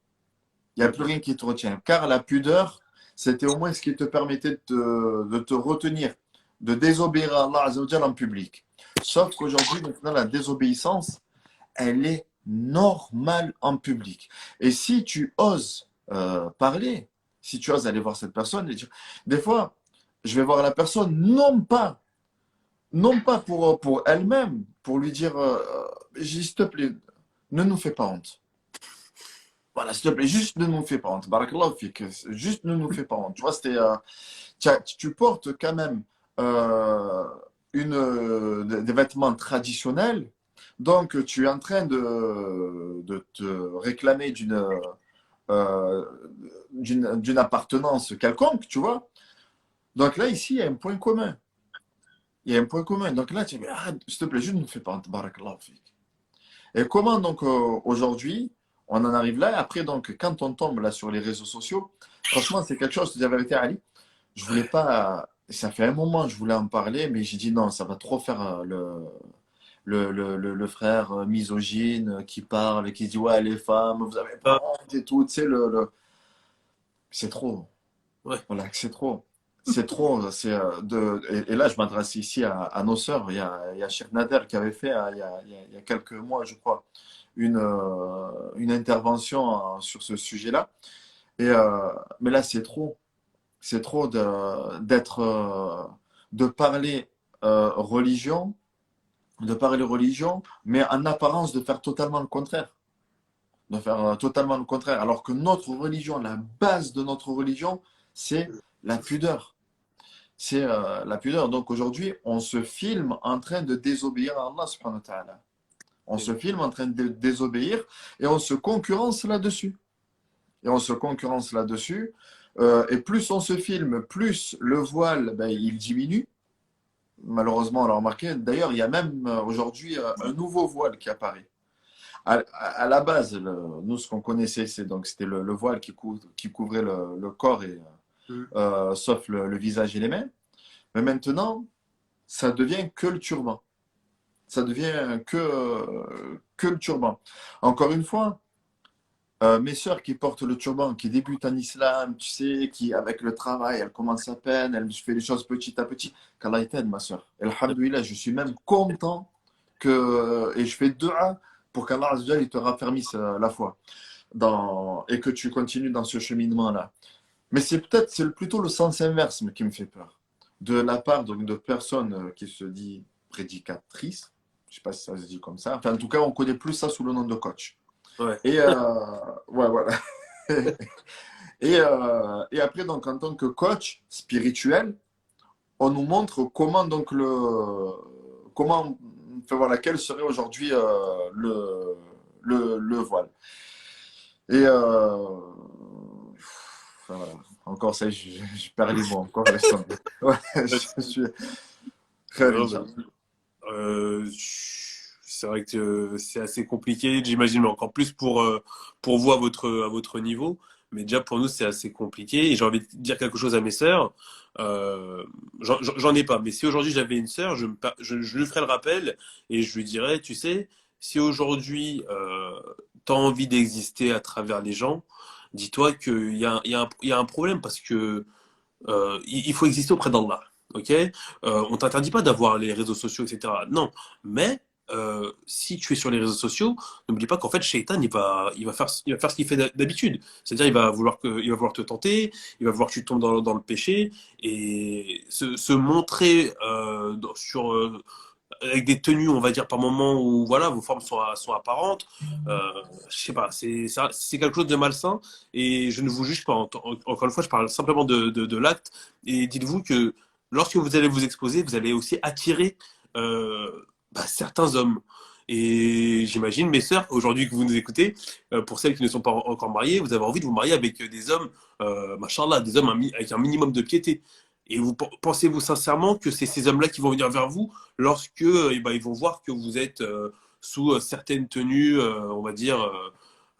Il n'y a plus rien qui te retient. Car la pudeur, c'était au moins ce qui te permettait de te retenir, de désobéir à Allah Azza wa Jalla en public. Sauf qu'aujourd'hui, maintenant, la désobéissance, elle est normale en public. Et si tu oses parler, si tu oses aller voir cette personne et dire, des fois, je vais voir la personne, non pas pour elle-même, pour lui dire, s'il te plaît, ne nous fais pas honte. Voilà, s'il te plaît, juste ne nous fais pas honte. Barakallahu fik, juste ne nous fais pas honte. Tu vois, tu portes quand même des vêtements traditionnels, donc tu es en train de te réclamer d'une appartenance quelconque, tu vois. Donc là, ici, il y a un point commun. Il y a un point commun. Donc là, tu dis, ah, s'il te plaît, juste ne nous fais pas honte. Barakallahu fik. Et comment donc aujourd'hui, on en arrive là. Et après, donc, quand on tombe là sur les réseaux sociaux, franchement, c'est quelque chose, je te dis la vérité, Ali, je voulais pas, ça fait un moment, je voulais en parler, mais j'ai dit non, ça va trop faire le frère misogyne qui parle, qui dit ouais, les femmes, vous avez pas Ah, honte et tout, tu sais, c'est trop. ouais. Voilà, c'est trop. C'est trop. Et là, je m'adresse ici à nos sœurs. Il y a Cheikh Nader qui avait fait, il y a quelques mois, je crois, une intervention sur ce sujet-là. Mais là, c'est trop. C'est trop de parler religion, mais en apparence de faire totalement le contraire. De faire totalement le contraire. Alors que notre religion, la base de notre religion, c'est la pudeur. C'est la pudeur. Donc aujourd'hui, on se filme en train de désobéir à Allah subhanahu wa ta'ala. On se filme en train de désobéir et on se concurrence là-dessus. Et plus on se filme, plus le voile, ben, il diminue. Malheureusement, on l'a remarqué. D'ailleurs, il y a même aujourd'hui un nouveau voile qui apparaît. À la base, nous, ce qu'on connaissait, c'était le voile qui couvrait le corps, sauf le visage et les mains. Mais maintenant, ça devient que le turban. Ça devient que le turban. Encore une fois, mes sœurs qui portent le turban, qui débutent en islam, tu sais, qui avec le travail, elles commencent à peine, elles font les choses petit à petit. Qu'Allah t'aide, ma sœur. Et alhamdoulilah, je suis même content et je fais dua pour qu'Allah Azza wa Jalla, il te raffermisse la foi et que tu continues dans ce cheminement-là. Mais c'est plutôt le sens inverse qui me fait peur. De la part donc, de personnes qui se disent prédicatrices, je ne sais pas si ça se dit comme ça, enfin en tout cas on connaît plus ça sous le nom de coach. Ouais. Et ouais, voilà. Et après, donc, en tant que coach spirituel, on nous montre comment, donc, enfin, voilà, quel serait aujourd'hui le voile. Et enfin, voilà. Encore ça, je perds les mots, encore laisse tomber. Ouais, je suis très Non, riche. euh, c'est vrai que c'est assez compliqué, j'imagine, mais encore plus pour vous à votre niveau. Mais déjà, pour nous, c'est assez compliqué. Et j'ai envie de dire quelque chose à mes sœurs. J'en ai pas. Mais si aujourd'hui j'avais une sœur, je lui ferais le rappel et je lui dirais, tu sais, si aujourd'hui tu as envie d'exister à travers les gens, dis-toi qu'il y a un problème parce que il faut exister auprès d'Allah. Ok. On t'interdit pas d'avoir les réseaux sociaux, etc. Non, mais si tu es sur les réseaux sociaux, n'oublie pas qu'en fait, Shaitan, il va faire ce qu'il fait d'habitude. C'est-à-dire, il va vouloir te tenter, il va vouloir que tu tombes dans le péché et se montrer avec des tenues, on va dire, par moment où voilà, vos formes sont apparentes. Euh, je sais pas, c'est quelque chose de malsain et je ne vous juge pas. Encore une fois, je parle simplement de l'acte. Et dites-vous que lorsque vous allez vous exposer, vous allez aussi attirer certains hommes. Et j'imagine, mes sœurs, aujourd'hui que vous nous écoutez, pour celles qui ne sont pas encore mariées, vous avez envie de vous marier avec des hommes, machallah, des hommes avec un minimum de piété. Et pensez-vous sincèrement que c'est ces hommes-là qui vont venir vers vous lorsque ils vont voir que vous êtes sous certaines tenues, on va dire,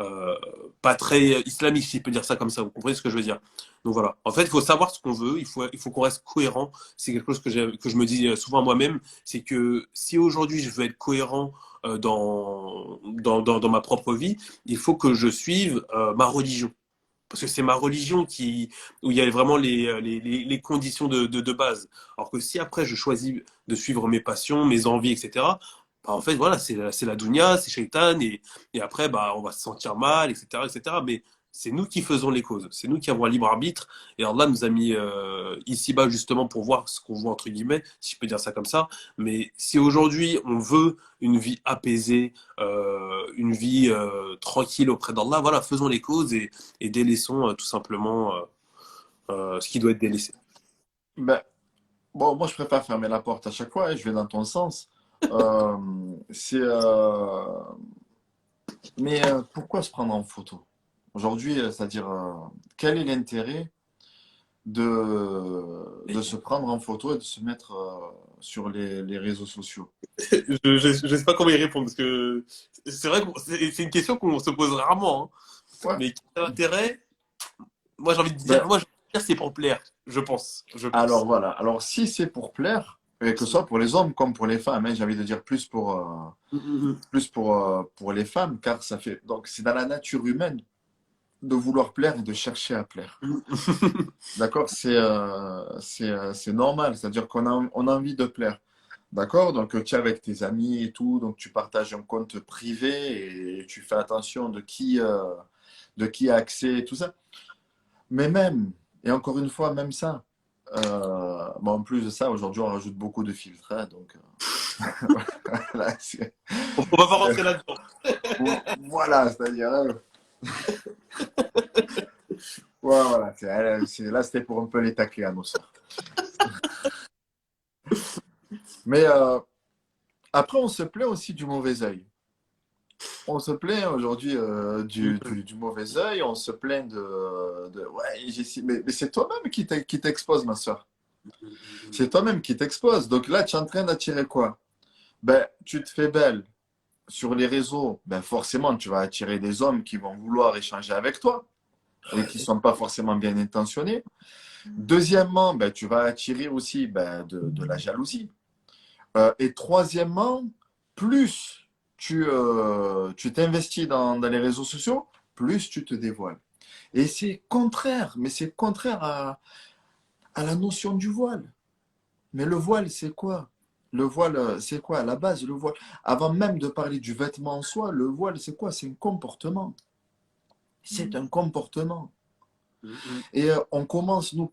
euh, pas très islamiques, si je peux dire ça comme ça. Vous comprenez ce que je veux dire? Donc voilà. En fait, il faut savoir ce qu'on veut, il faut qu'on reste cohérent. C'est quelque chose que je me dis souvent à moi-même, c'est que si aujourd'hui je veux être cohérent dans ma propre vie, il faut que je suive ma religion. Parce que c'est ma religion où il y a vraiment les conditions de base. Alors que si après je choisis de suivre mes passions, mes envies, etc., bah en fait, voilà, c'est la dunya, c'est shaitan, et après, bah, on va se sentir mal, etc., etc. Mais c'est nous qui faisons les causes, c'est nous qui avons un libre arbitre, et Allah nous a mis ici-bas justement pour voir ce qu'on voit, entre guillemets, si je peux dire ça comme ça. Mais si aujourd'hui on veut une vie apaisée, une vie tranquille auprès d'Allah, voilà, faisons les causes et délaissons tout simplement ce qui doit être délaissé. Ben, bon, moi, je préfère fermer la porte à chaque fois et je vais dans ton sens. Euh, c'est, mais pourquoi se prendre en photo? Aujourd'hui, c'est-à-dire, quel est l'intérêt de se prendre en photo et de se mettre sur les réseaux sociaux? Je sais pas comment y répondre parce que c'est vrai que c'est une question qu'on se pose rarement, hein. Ouais. Mais quel intérêt? Moi j'ai envie de Ben, dire, c'est pour plaire, je alors pense. voilà. Alors si c'est pour plaire, et que ce soit pour les hommes comme pour les femmes, hein, j'ai envie de dire plus pour les femmes, car ça fait donc c'est dans la nature humaine de vouloir plaire et de chercher à plaire. D'accord? C'est normal, c'est-à-dire qu'on a envie de plaire. D'accord? Donc, tu es avec tes amis et tout, donc tu partages un compte privé et tu fais attention de qui a accès et tout ça. Mais même, et encore une fois, même ça, bon, en plus de ça, aujourd'hui, on rajoute beaucoup de filtres, hein, donc, voilà, On va pas rentrer là-dedans. voilà, c'est-à-dire, ouais, voilà, là, c'était pour un peu les tacler à nos sœurs. Mais après, on se plaint aussi du mauvais œil. On se plaint aujourd'hui du mauvais œil, on se plaint ouais, mais c'est toi-même qui t'expose, ma soeur. C'est toi-même qui t'expose. Donc là, tu es en train d'attirer quoi? Ben, tu te fais belle sur les réseaux. Ben, forcément, tu vas attirer des hommes qui vont vouloir échanger avec toi et qui ne sont pas forcément bien intentionnés. Deuxièmement, ben, tu vas attirer aussi de la jalousie. Et troisièmement, plus tu t'investis dans les réseaux sociaux, plus tu te dévoiles. Et c'est contraire, mais c'est contraire à la notion du voile. Mais le voile, c'est quoi? Le voile, c'est quoi? À la base, le voile, avant même de parler du vêtement en soi, le voile, c'est quoi? C'est un comportement. C'est un comportement. Et on commence, nous,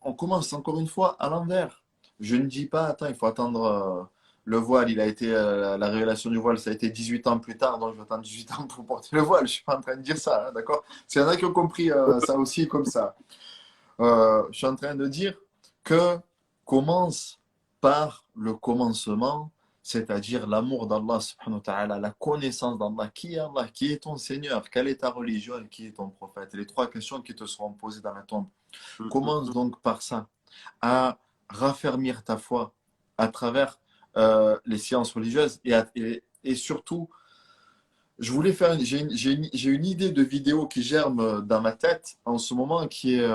on commence encore une fois à l'envers. Je ne dis pas, attends, il faut attendre le voile. La révélation du voile, ça a été 18 ans plus tard, donc je vais attendre 18 ans pour porter le voile. Je suis pas en train de dire ça, hein, d'accord? S'il y en a qui ont compris ça aussi comme ça. Je suis en train de dire que commence par le commencement, c'est-à-dire l'amour d'Allah subhanahu wa ta'ala, la connaissance d'Allah. Qui est Allah? Qui est ton Seigneur? Quelle est ta religion? Et qui est ton prophète? Les trois questions qui te seront posées dans la tombe. Commence donc par ça, à raffermir ta foi à travers les sciences religieuses et surtout, je voulais faire, j'ai une idée de vidéo qui germe dans ma tête en ce moment qui est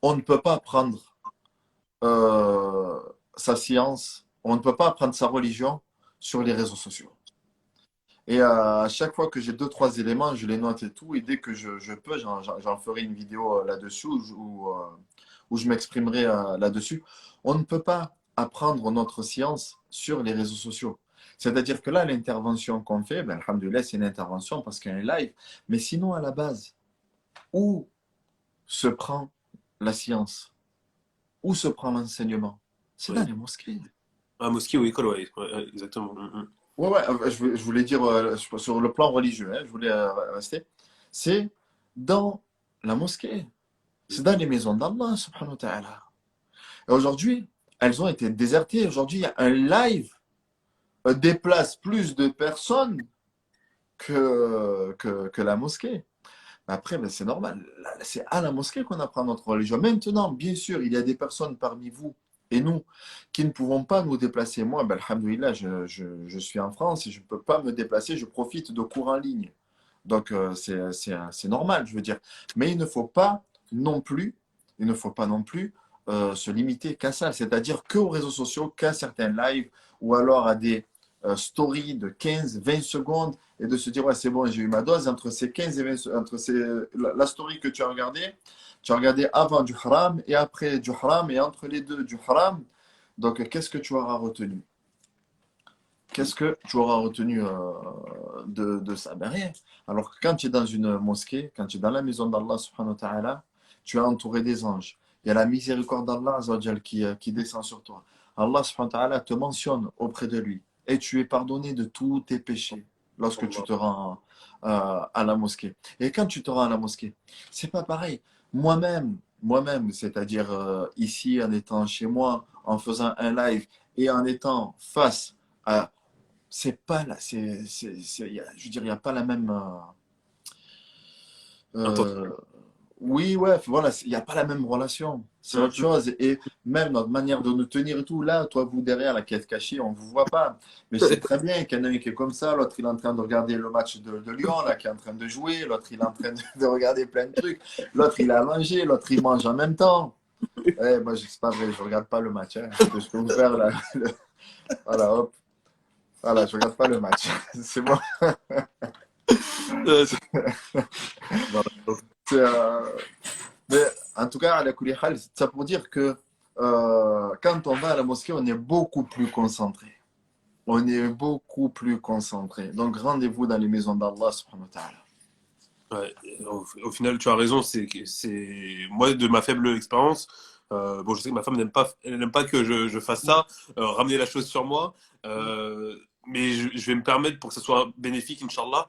on ne peut pas prendre sa science, on ne peut pas prendre sa religion sur les réseaux sociaux. Et à chaque fois que j'ai deux, trois éléments, je les note et tout. Et dès que je peux, j'en ferai une vidéo là-dessus où je m'exprimerai là-dessus. On ne peut pas apprendre notre science sur les réseaux sociaux. C'est-à-dire que là, l'intervention qu'on fait, ben, alhamdoulilah, c'est une intervention parce qu'elle est live. Mais sinon, à la base, où se prend la science? Où se prend l'enseignement? C'est dans Ouais. les mosquées. Ah, mosquée ou école, ouais, exactement. Ouais, ouais, je voulais dire sur le plan religieux, hein, je voulais rester. C'est dans la mosquée. C'est dans les maisons d'Allah, subhanahu wa ta'ala. Et aujourd'hui, elles ont été désertées. Aujourd'hui, il y a un live déplace plus de personnes que la mosquée. Mais après, ben, c'est normal. C'est à la mosquée qu'on apprend notre religion. Maintenant, bien sûr, il y a des personnes parmi vous et nous qui ne pouvons pas nous déplacer. Moi, ben, alhamdoulilah, je suis en France et je ne peux pas me déplacer. Je profite de cours en ligne. Donc, c'est normal, je veux dire. Mais non plus, il ne faut pas non plus se limiter qu'à ça, c'est-à-dire qu'aux réseaux sociaux, qu'à certains lives ou alors à des stories de 15-20 secondes et de se dire, ouais, c'est bon, j'ai eu ma dose. Entre ces 15 et 20, la story que tu as regardé avant du haram et après du haram et entre les deux du haram. Donc, qu'est-ce que tu auras retenu? Qu'est-ce que tu auras retenu de ça? Ben rien. Alors que quand tu es dans une mosquée, quand tu es dans la maison d'Allah subhanahu wa ta'ala, tu es entouré des anges. Il y a la miséricorde d'Allah Azza wa Jal qui descend sur toi. Allah subhanahu wa ta'ala te mentionne auprès de lui et tu es pardonné de tous tes péchés lorsque tu Allah. te rends à la mosquée. Et quand tu te rends à la mosquée, c'est pas pareil. Moi-même, c'est-à-dire ici en étant chez moi, en faisant un live et en étant face à c'est pas là, je veux dire, il n'y a pas la même. Attends. Euh, oui, ouais, voilà, il n'y a pas la même relation. C'est autre chose. Et même notre manière de nous tenir et tout, là, toi, vous derrière, la quête cachée, on ne vous voit pas. Mais je sais très bien qu'il y en a un qui est comme ça, l'autre, il est en train de regarder le match de Lyon, là, qui est en train de jouer, l'autre, il est en train de regarder plein de trucs, l'autre, il a mangé, l'autre, il mange en même temps. Ouais, moi, c'est pas vrai, je regarde pas le match. Hein. Je peux vous faire là. Voilà, hop. Voilà, je regarde pas le match. C'est bon. Euh, c'est- C'est, mais en tout cas, à la kulli hal, c'est ça pour dire que quand on va à la mosquée, on est beaucoup plus concentré. On est beaucoup plus concentré. Donc, rendez-vous dans les maisons d'Allah, subhanahu wa ta'ala. Ouais, au final, tu as raison. Moi, de ma faible expérience. Bon, je sais que ma femme elle n'aime pas que je fasse ça, ramener la chose sur moi. Mais je vais me permettre pour que ce soit bénéfique, Inch'Allah.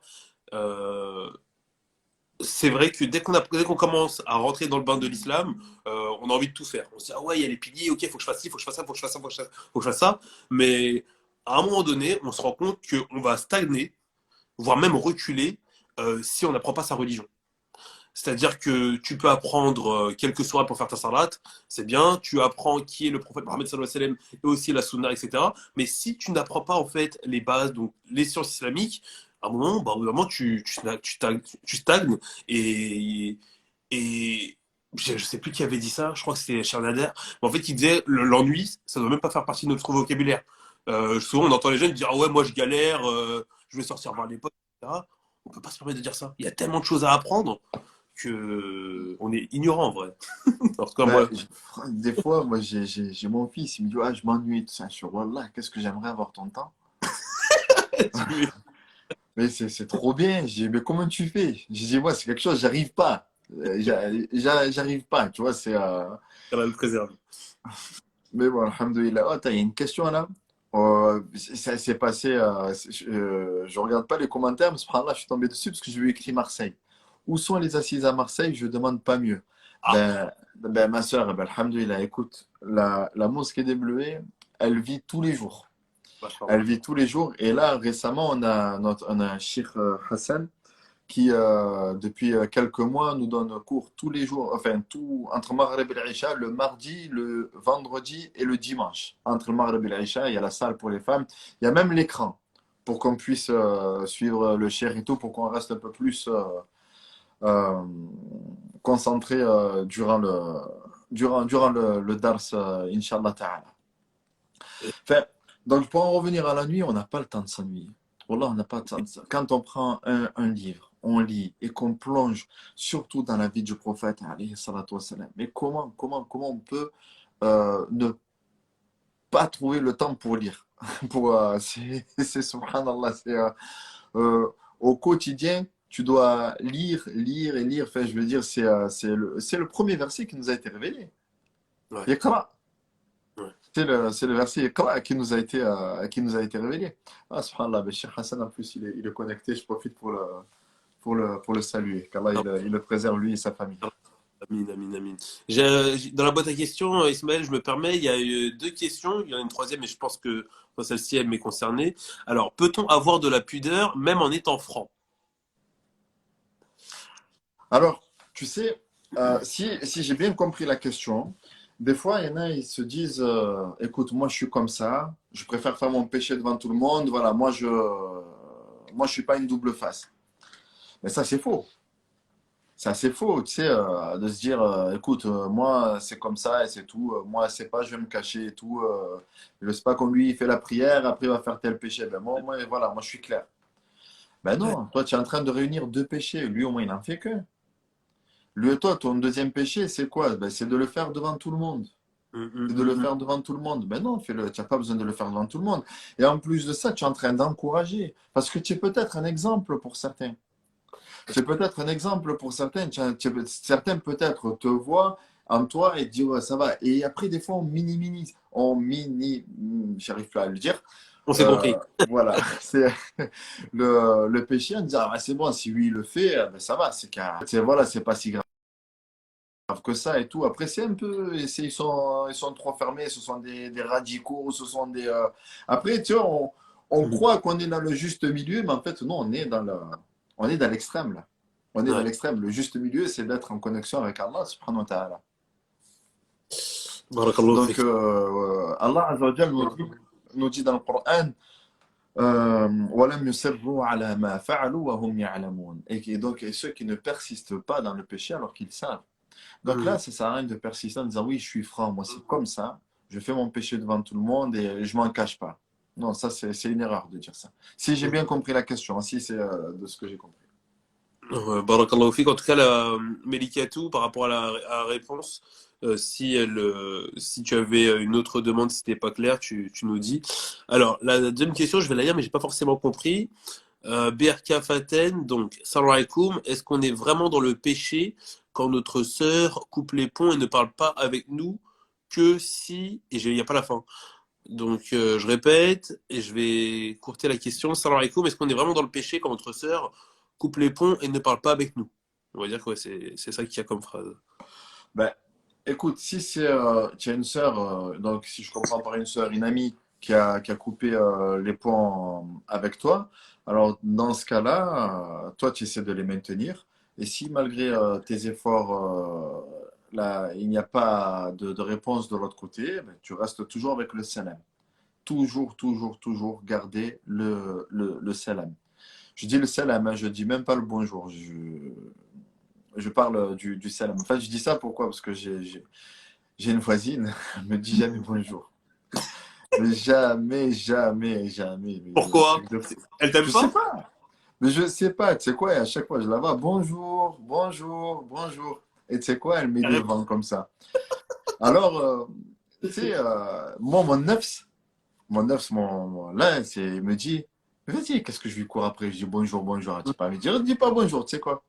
Euh, c'est vrai que dès qu'on commence à rentrer dans le bain de l'islam, on a envie de tout faire. On se dit, ah ouais, il y a les piliers, ok, il faut que je fasse ci, il faut que je fasse ça, il faut que je fasse ça, faut que je fasse ça. Mais à un moment donné, on se rend compte qu'on va stagner, voire même reculer, si on n'apprend pas sa religion. C'est-à-dire que tu peux apprendre quelques sourates pour faire ta salat, c'est bien. Tu apprends qui est le prophète Mohammed sallallahu alayhi wa sallam et aussi la sunna, etc. Mais si tu n'apprends pas en fait les bases, donc les sciences islamiques, à un moment, bah, au bout d'un moment tu stagnes et je sais plus qui avait dit ça. Je crois que c'était Charles Nader. Mais en fait, il disait l'ennui, ça doit même pas faire partie de notre vocabulaire. Souvent, on entend les jeunes dire ah ouais, moi je galère, je vais sortir voir les potes, etc. On peut pas se permettre de dire ça. Il y a tellement de choses à apprendre que on est ignorant en vrai. En tout cas, Ben, moi. des fois, moi, j'ai mon fils, il me dit, ah, je m'ennuie, tout ça. Je suis, Wallah, qu'est-ce que j'aimerais avoir ton temps. Mais c'est trop bien. Je dis, mais comment tu fais? Je dis, moi, c'est quelque chose, j'arrive pas. J'arrive pas, tu vois, c'est. Ça va me préserver. Mais bon, alhamdoulilah. Oh, il y a une question là. Ça s'est passé. Je regarde pas les commentaires, mais subhanallah, je suis tombé dessus parce que j'ai vu écrit Marseille. Où sont les assises à Marseille? Je demande pas mieux. Ah, Ben, ma soeur, ben, alhamdoulilah, écoute, la mosquée des Bleuets, elle vit tous les jours. Elle machallah. vit tous les jours. Et là, récemment, on a un Cheikh Hassan qui, depuis quelques mois, nous donne cours tous les jours, enfin, entre Maghreb et l'Isha, le mardi, le vendredi et le dimanche. Entre le Maghreb et l'Isha, il y a la salle pour les femmes. Il y a même l'écran pour qu'on puisse suivre le Cheikh et tout, pour qu'on reste un peu plus euh, concentré durant le dars, Inch'Allah Ta'ala. Enfin, donc, pour en revenir à la nuit, on n'a pas le temps de s'ennuyer. Wallah, on n'a pas de sens. Quand on prend un livre, on lit et qu'on plonge surtout dans la vie du prophète, alayhi salatu wassalam, mais comment on peut ne pas trouver le temps pour lire? C'est subhanallah, euh, au quotidien, tu dois lire, lire et lire. Enfin, je veux dire, c'est le premier verset qui nous a été révélé. Ouais, Iqra. ouais. C'est le verset Iqra qui nous a été révélé. Ah, subhanallah, ben, Cheikh Hassan, en plus, il est connecté. Je profite pour le saluer. Qu'Allah, Non, il le préserve, lui et sa famille. amin, amin, amin. Dans la boîte à questions, Ismaël, je me permets, il y a eu deux questions. Il y en a une troisième, mais je pense que enfin, celle-ci, elle m'est concernée. Alors, peut-on avoir de la pudeur même en étant franc? Alors, tu sais, si j'ai bien compris la question, des fois, il y en a, ils se disent, écoute, moi, je suis comme ça, je préfère faire mon péché devant tout le monde, voilà, moi, je suis pas une double face. Mais ça, c'est faux. Ça, c'est faux, tu sais, de se dire, écoute, moi, c'est comme ça et c'est tout. Moi, c'est pas, je vais me cacher et tout. Je sais pas comme lui, il fait la prière, après, il va faire tel péché. Ben, voilà, moi, je suis clair. Ben Ouais. non, toi, tu es en train de réunir deux péchés. Lui, au moins, il n'en fait que. Lui et toi, ton deuxième péché, c'est quoi? Ben, c'est de le faire devant tout le monde. Hum, hum, C'est de hum, le hum. faire devant tout le monde. Ben non, fais-le. Tu n'as pas besoin de le faire devant tout le monde. Et en plus de ça, tu es en train d'encourager. Parce que tu es peut-être un exemple pour certains. Tu es peut-être un exemple pour certains. Certains peut-être te voient en toi et te disent, ouais, ça va. Et après, des fois, on minimise. J'arrive pas à le dire. On s'est Euh, compris. voilà, c'est le péché en disant, ah, c'est bon, si lui il le fait, ben, ça va. Voilà, c'est pas si grave que ça et tout. Après, c'est un peu, ils sont trop fermés, ce sont des radicaux, ce sont des. Après, tu vois, on Hum. croit qu'on est dans le juste milieu, mais en fait, non, on est dans l'extrême là. On est dans Ouais. l'extrême. Le juste milieu, c'est d'être en connexion avec Allah, subhanahu wa ta'ala. Barakallahu Donc, fik. Allah Azza wa Jal nous dit dans le Coran, وَلَمْ يُصِرُّوا عَلَى مَا فَعَلُوا وَهُمْ يَعْلَمُونَ. Et donc, et ceux qui ne persistent pas dans le péché alors qu'ils savent. Donc là, Hum. ça sert à rien de persister en disant oui, je suis franc, moi c'est comme ça, je fais mon péché devant tout le monde et je m'en cache pas. Non, ça c'est une erreur de dire ça. Si j'ai bien compris la question, si c'est de ce que j'ai compris. Barakallahu fik. En tout cas, Melikatou, par rapport à la réponse, si tu avais une autre demande, si c'était pas clair, tu nous dis. Alors, la deuxième question, je vais la lire, mais j'ai pas forcément compris. BRK Faten, donc, salam alaikum, est-ce qu'on est vraiment dans le péché quand notre sœur coupe les ponts et ne parle pas avec nous que si, et il n'y a pas la fin. Donc, je répète, et je vais courter la question. Salam alaikum, est-ce qu'on est vraiment dans le péché quand notre sœur coupe les ponts et ne parle pas avec nous? On va dire que ouais, c'est ça qu'il y a comme phrase. Ben, écoute, si c'est tu as une sœur, donc si je comprends par une sœur, une amie qui a coupé les ponts avec toi, alors dans ce cas-là, toi tu essaies de les maintenir. Et si malgré tes efforts, là, il n'y a pas de réponse de l'autre côté, ben, tu restes toujours avec le salam. Toujours garder le salam. Je dis le salam, hein, je dis même pas le bonjour. Je parle du salam. En fait, je dis ça pourquoi? Parce que j'ai une voisine, elle me dit jamais bonjour. Mais jamais. Mais un Pourquoi? truc de fou. Elle t'aime Je sais pas? pas. Mais je sais pas. Tu sais quoi? Et à chaque fois, je la vois. Bonjour. Et tu sais quoi? Elle met Elle des répond. vents comme ça. Alors, tu sais, moi, là, il me dit, vas-y, qu'est-ce que je lui cours après? Je dis bonjour. Elle dit pas, dis pas bonjour, tu sais quoi?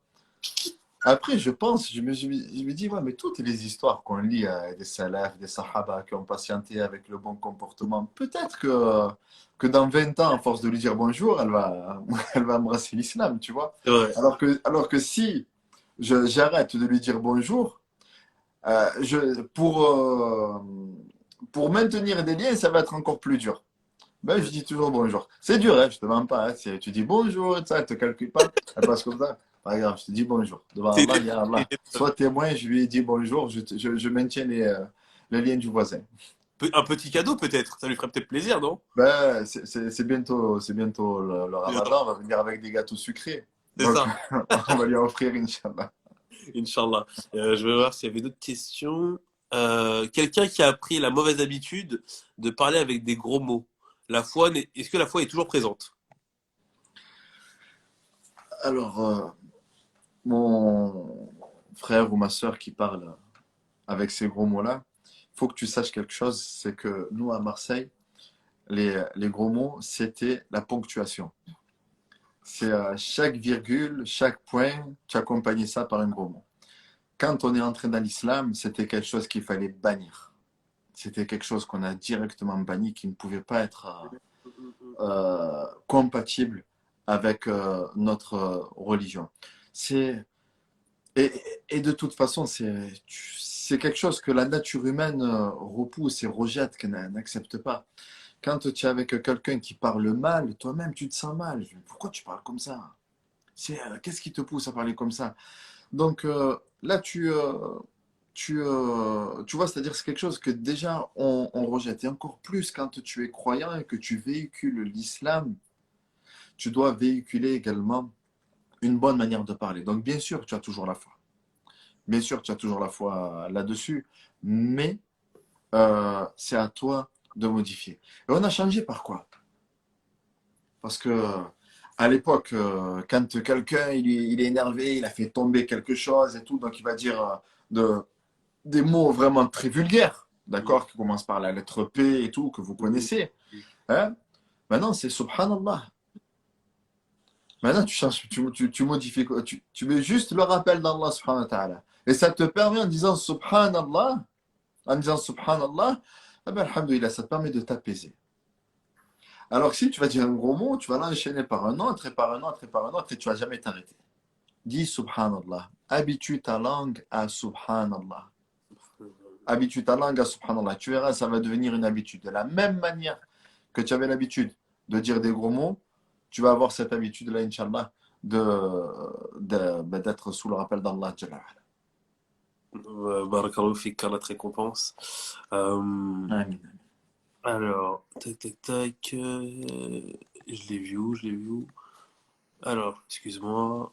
Après, je pense, je me dis, ouais, mais toutes les histoires qu'on lit des salafs, des sahaba qui ont patienté avec le bon comportement, peut-être que dans 20 ans, à force de lui dire bonjour, elle va embrasser l'islam, tu vois. C'est vrai. Alors que si j'arrête de lui dire bonjour, pour maintenir des liens, ça va être encore plus dur. Ben, je dis toujours bonjour. C'est dur, hein, je te mens pas. Hein. Tu dis bonjour, ça, elle te calcule pas. Elle passe comme ça. Pas grave, je te dis bonjour. Devant C'est Allah, il y a Allah. Sois témoin, je lui ai dit bonjour, je maintiens les liens du voisin. un petit cadeau peut-être. Ça lui ferait peut-être plaisir, non? Ben, c'est bientôt le Ramadan. On va venir avec des gâteaux sucrés. C'est Donc, ça. on va lui offrir, Inch'Allah. Inch'Allah. Je vais voir s'il y avait d'autres questions. Quelqu'un qui a appris la mauvaise habitude de parler avec des gros mots. Est-ce que la foi est toujours présente? Alors, mon frère ou ma sœur qui parle avec ces gros mots-là, il faut que tu saches quelque chose, c'est que nous, à Marseille, les gros mots, c'était la ponctuation. C'est chaque virgule, chaque point, tu accompagnais ça par un gros mot. Quand on est entré dans l'islam, c'était quelque chose qu'il fallait bannir. C'était quelque chose qu'on a directement banni, qui ne pouvait pas être compatible avec notre religion. C'est, et, et de toute façon, c'est quelque chose que la nature humaine repousse et rejette, qu'elle n'accepte pas. Quand tu es avec quelqu'un qui parle mal, toi-même, tu te sens mal. Pourquoi tu parles comme ça? Qu'est-ce qui te pousse à parler comme ça? Donc là, tu vois, c'est-à-dire c'est quelque chose que déjà on rejette. Et encore plus quand tu es croyant et que tu véhicules l'islam, tu dois véhiculer également une bonne manière de parler. Donc bien sûr, tu as toujours la foi. Bien sûr, tu as toujours la foi là-dessus, mais c'est à toi de modifier. Et on a changé par quoi? Parce que à l'époque, quand quelqu'un il est énervé, il a fait tomber quelque chose et tout, donc il va dire de, des mots vraiment très vulgaires, d'accord, qui commencent par la lettre P et tout, que vous connaissez. Hein? Maintenant, c'est Subhanallah. Maintenant, tu changes, tu modifies, tu mets juste le rappel d'Allah subhanahu wa ta'ala. Et ça te permet en disant Subhanallah, eh ben, alhamdoulilah, ça te permet de t'apaiser. Alors que si tu vas dire un gros mot, tu vas l'enchaîner par un autre et par un autre et par un autre et tu vas jamais t'arrêter. Dis Subhanallah. Habitue ta langue à Subhanallah. Habitue ta langue à Subhanallah. Tu verras, ça va devenir une habitude. De la même manière que tu avais l'habitude de dire des gros mots, tu vas avoir cette habitude-là, Inch'Allah, d'être sous le rappel d'Allah. Barakallahu fik, la récompense. Euh, Amin. alors, tac, tac, tac. Je l'ai vu où? Je l'ai vu où? Alors, excuse-moi.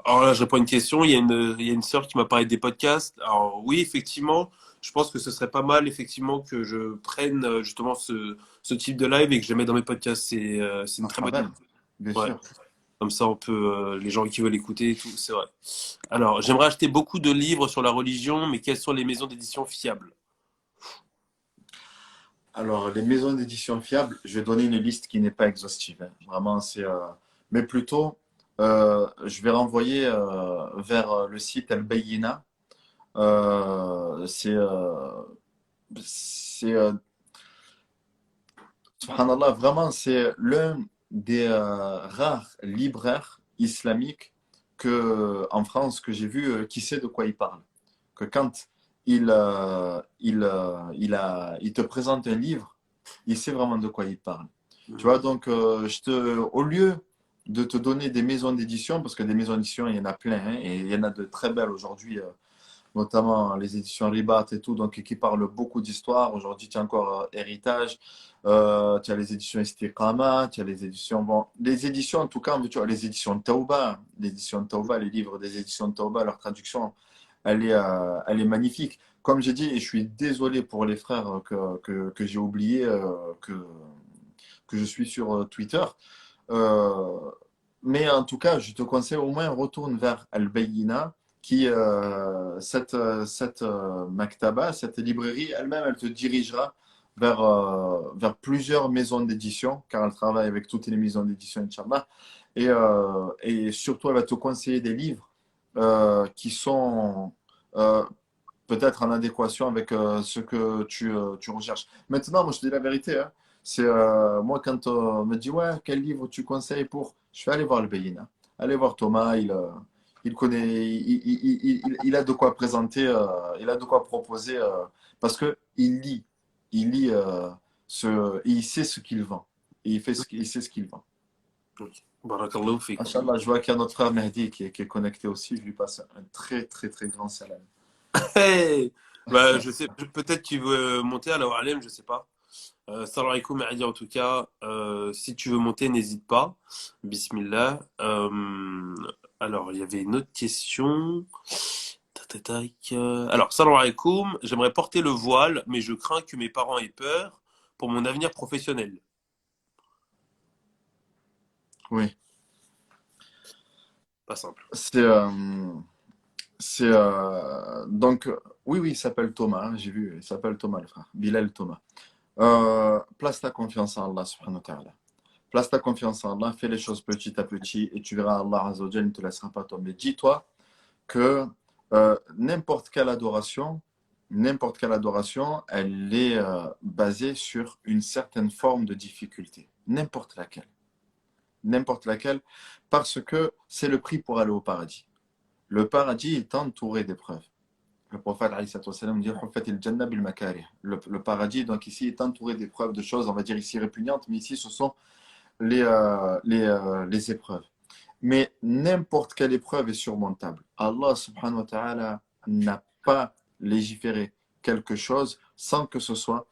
Alors là, je réponds à une question. Il y a une sœur qui m'a parlé des podcasts. Alors oui, effectivement, je pense que ce serait pas mal, effectivement, que je prenne justement ce type de live et que je le mette dans mes podcasts. C'est une très bonne idée. Marhaban, bien Ouais. sûr. Comme ça, on peut, les gens qui veulent écouter et tout, c'est vrai. Alors, j'aimerais acheter beaucoup de livres sur la religion, mais quelles sont les maisons d'édition fiables? Alors, les maisons d'édition fiables, je vais donner une liste qui n'est pas exhaustive, hein. Vraiment, mais plutôt, je vais renvoyer vers le site Al-Bayyina. C'est, c'est, subhanallah, vraiment, c'est l'un des rares libraires islamiques en France que j'ai vu qui sait de quoi il parle. Que quand il te présente un livre, il sait vraiment de quoi il parle. Tu vois, donc, au lieu de te donner des maisons d'édition, parce que des maisons d'édition, il y en a plein, hein, et il y en a de très belles aujourd'hui, notamment les éditions Ribat et tout, donc qui parlent beaucoup d'histoire. Aujourd'hui, tu as encore Héritage, tu as les éditions Istiqama, tu as les éditions, bon, les éditions en tout cas, tu as les éditions Tauba, les livres des éditions Tauba, leur traduction, elle est magnifique. Comme j'ai dit, et je suis désolé pour les frères que j'ai oublié, que je suis sur Twitter. Euh, mais en tout cas, je te conseille au moins retourne vers Al-Bayyina, cette maktaba, cette librairie elle-même, elle te dirigera vers plusieurs maisons d'édition, car elle travaille avec toutes les maisons d'édition, Inch'Allah. Et surtout, elle va te conseiller des livres qui sont euh, peut-être en adéquation avec ce que tu recherches. Maintenant, moi, je te dis la vérité, hein, moi, quand on me dit, ouais, quel livre tu conseilles pour, je vais aller voir le Beyin. Aller voir Thomas, il connaît, il a de quoi présenter, il a de quoi proposer, parce que il lit, il sait ce qu'il vend. Et il sait ce qu'il vend. Ok. Barakallahu fik. Inch'Allah, je vois qu'il y a notre frère Mehdi qui est connecté aussi. Je lui passe un très, très, très grand salam. Hey! Bah, je sais, peut-être tu veux monter, alors Alem, je sais pas. Salam alaikum, Mahdi, en tout cas. Si tu veux monter, n'hésite pas. Bismillah. Alors, il y avait une autre question. Tac, tac, tac. Alors, salam alaikum. J'aimerais porter le voile, mais je crains que mes parents aient peur pour mon avenir professionnel. Oui. Pas simple. C'est donc oui, oui, il s'appelle Thomas, hein, j'ai vu, il s'appelle Thomas le frère, Bilal Thomas. Place ta confiance en Allah subhanahu wa ta'ala. Place ta confiance en Allah, fais les choses petit à petit et tu verras Allah Azza wa Jalla ne te laissera pas tomber. Dis-toi que n'importe quelle adoration, elle est basée sur une certaine forme de difficulté. N'importe laquelle, parce que c'est le prix pour aller au paradis. Le paradis est entouré d'épreuves. Le prophète alayhi salatu wassalam dit Huffat al-jannah bil makarih. Le paradis, donc ici, est entouré d'épreuves, de choses, on va dire ici répugnantes, mais ici, ce sont les épreuves. Mais n'importe quelle épreuve est surmontable. Allah subhanahu wa ta'ala n'a pas légiféré quelque chose sans que ce soit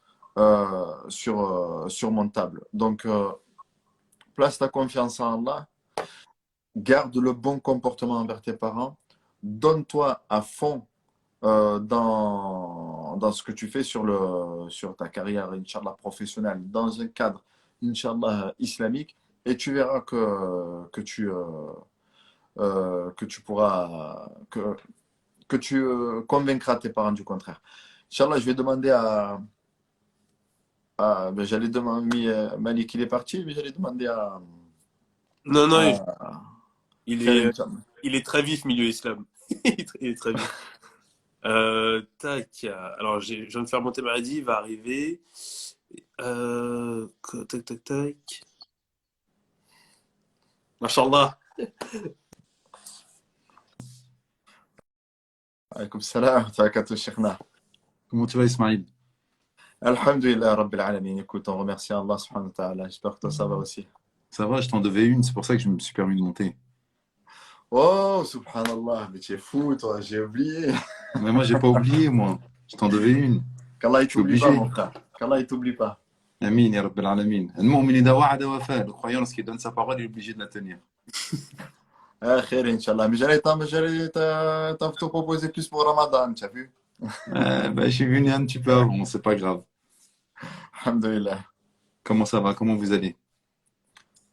surmontable. Donc, place ta confiance en Allah, garde le bon comportement envers tes parents, donne-toi à fond dans ce que tu fais sur ta carrière, Inch'Allah, professionnelle, dans un cadre, Inch'Allah, islamique, et tu verras que tu pourras, que tu convaincras tes parents du contraire. Inch'Allah, je vais demander ben, j'allais demander, Malik, il est parti, mais j'allais demander Non, non, à il est, Khaled. euh, il est très vif, milieu islam. Il est très vif. Tac. Alors, je viens de faire monter ma maladie, il va arriver. Tac, tac, tac. Mashallah. Alaykoum salam, taakatou sheikhna. Comment tu vas, Ismaël? Alhamdulillah, Rabbil Alamin. Écoute, on remercie Allah subhanahu wa ta'ala. J'espère que toi, ça va aussi. Ça va, je t'en devais une, c'est pour ça que je me suis permis de monter. Oh, subhanallah, mais tu es fou, toi, j'ai oublié. Mais moi, j'ai pas oublié, moi. Je t'en devais une. Qu'Allah, il Je suis t'oublie pas, obligé. mon frère. Qu'Allah, il t'oublie pas. Amin, ya Rabbil Alamin. Al-mu'min idha wa'ada wafa. Le croyant, lorsqu'il donne sa parole, il est obligé de la tenir. Ah, khair, Inch'Allah. Mais j'allais te proposer plus pour Ramadan, tu as vu? Je suis venu un petit peu avant, c'est pas grave. Alhamdulillah. Comment ça va? Comment vous allez?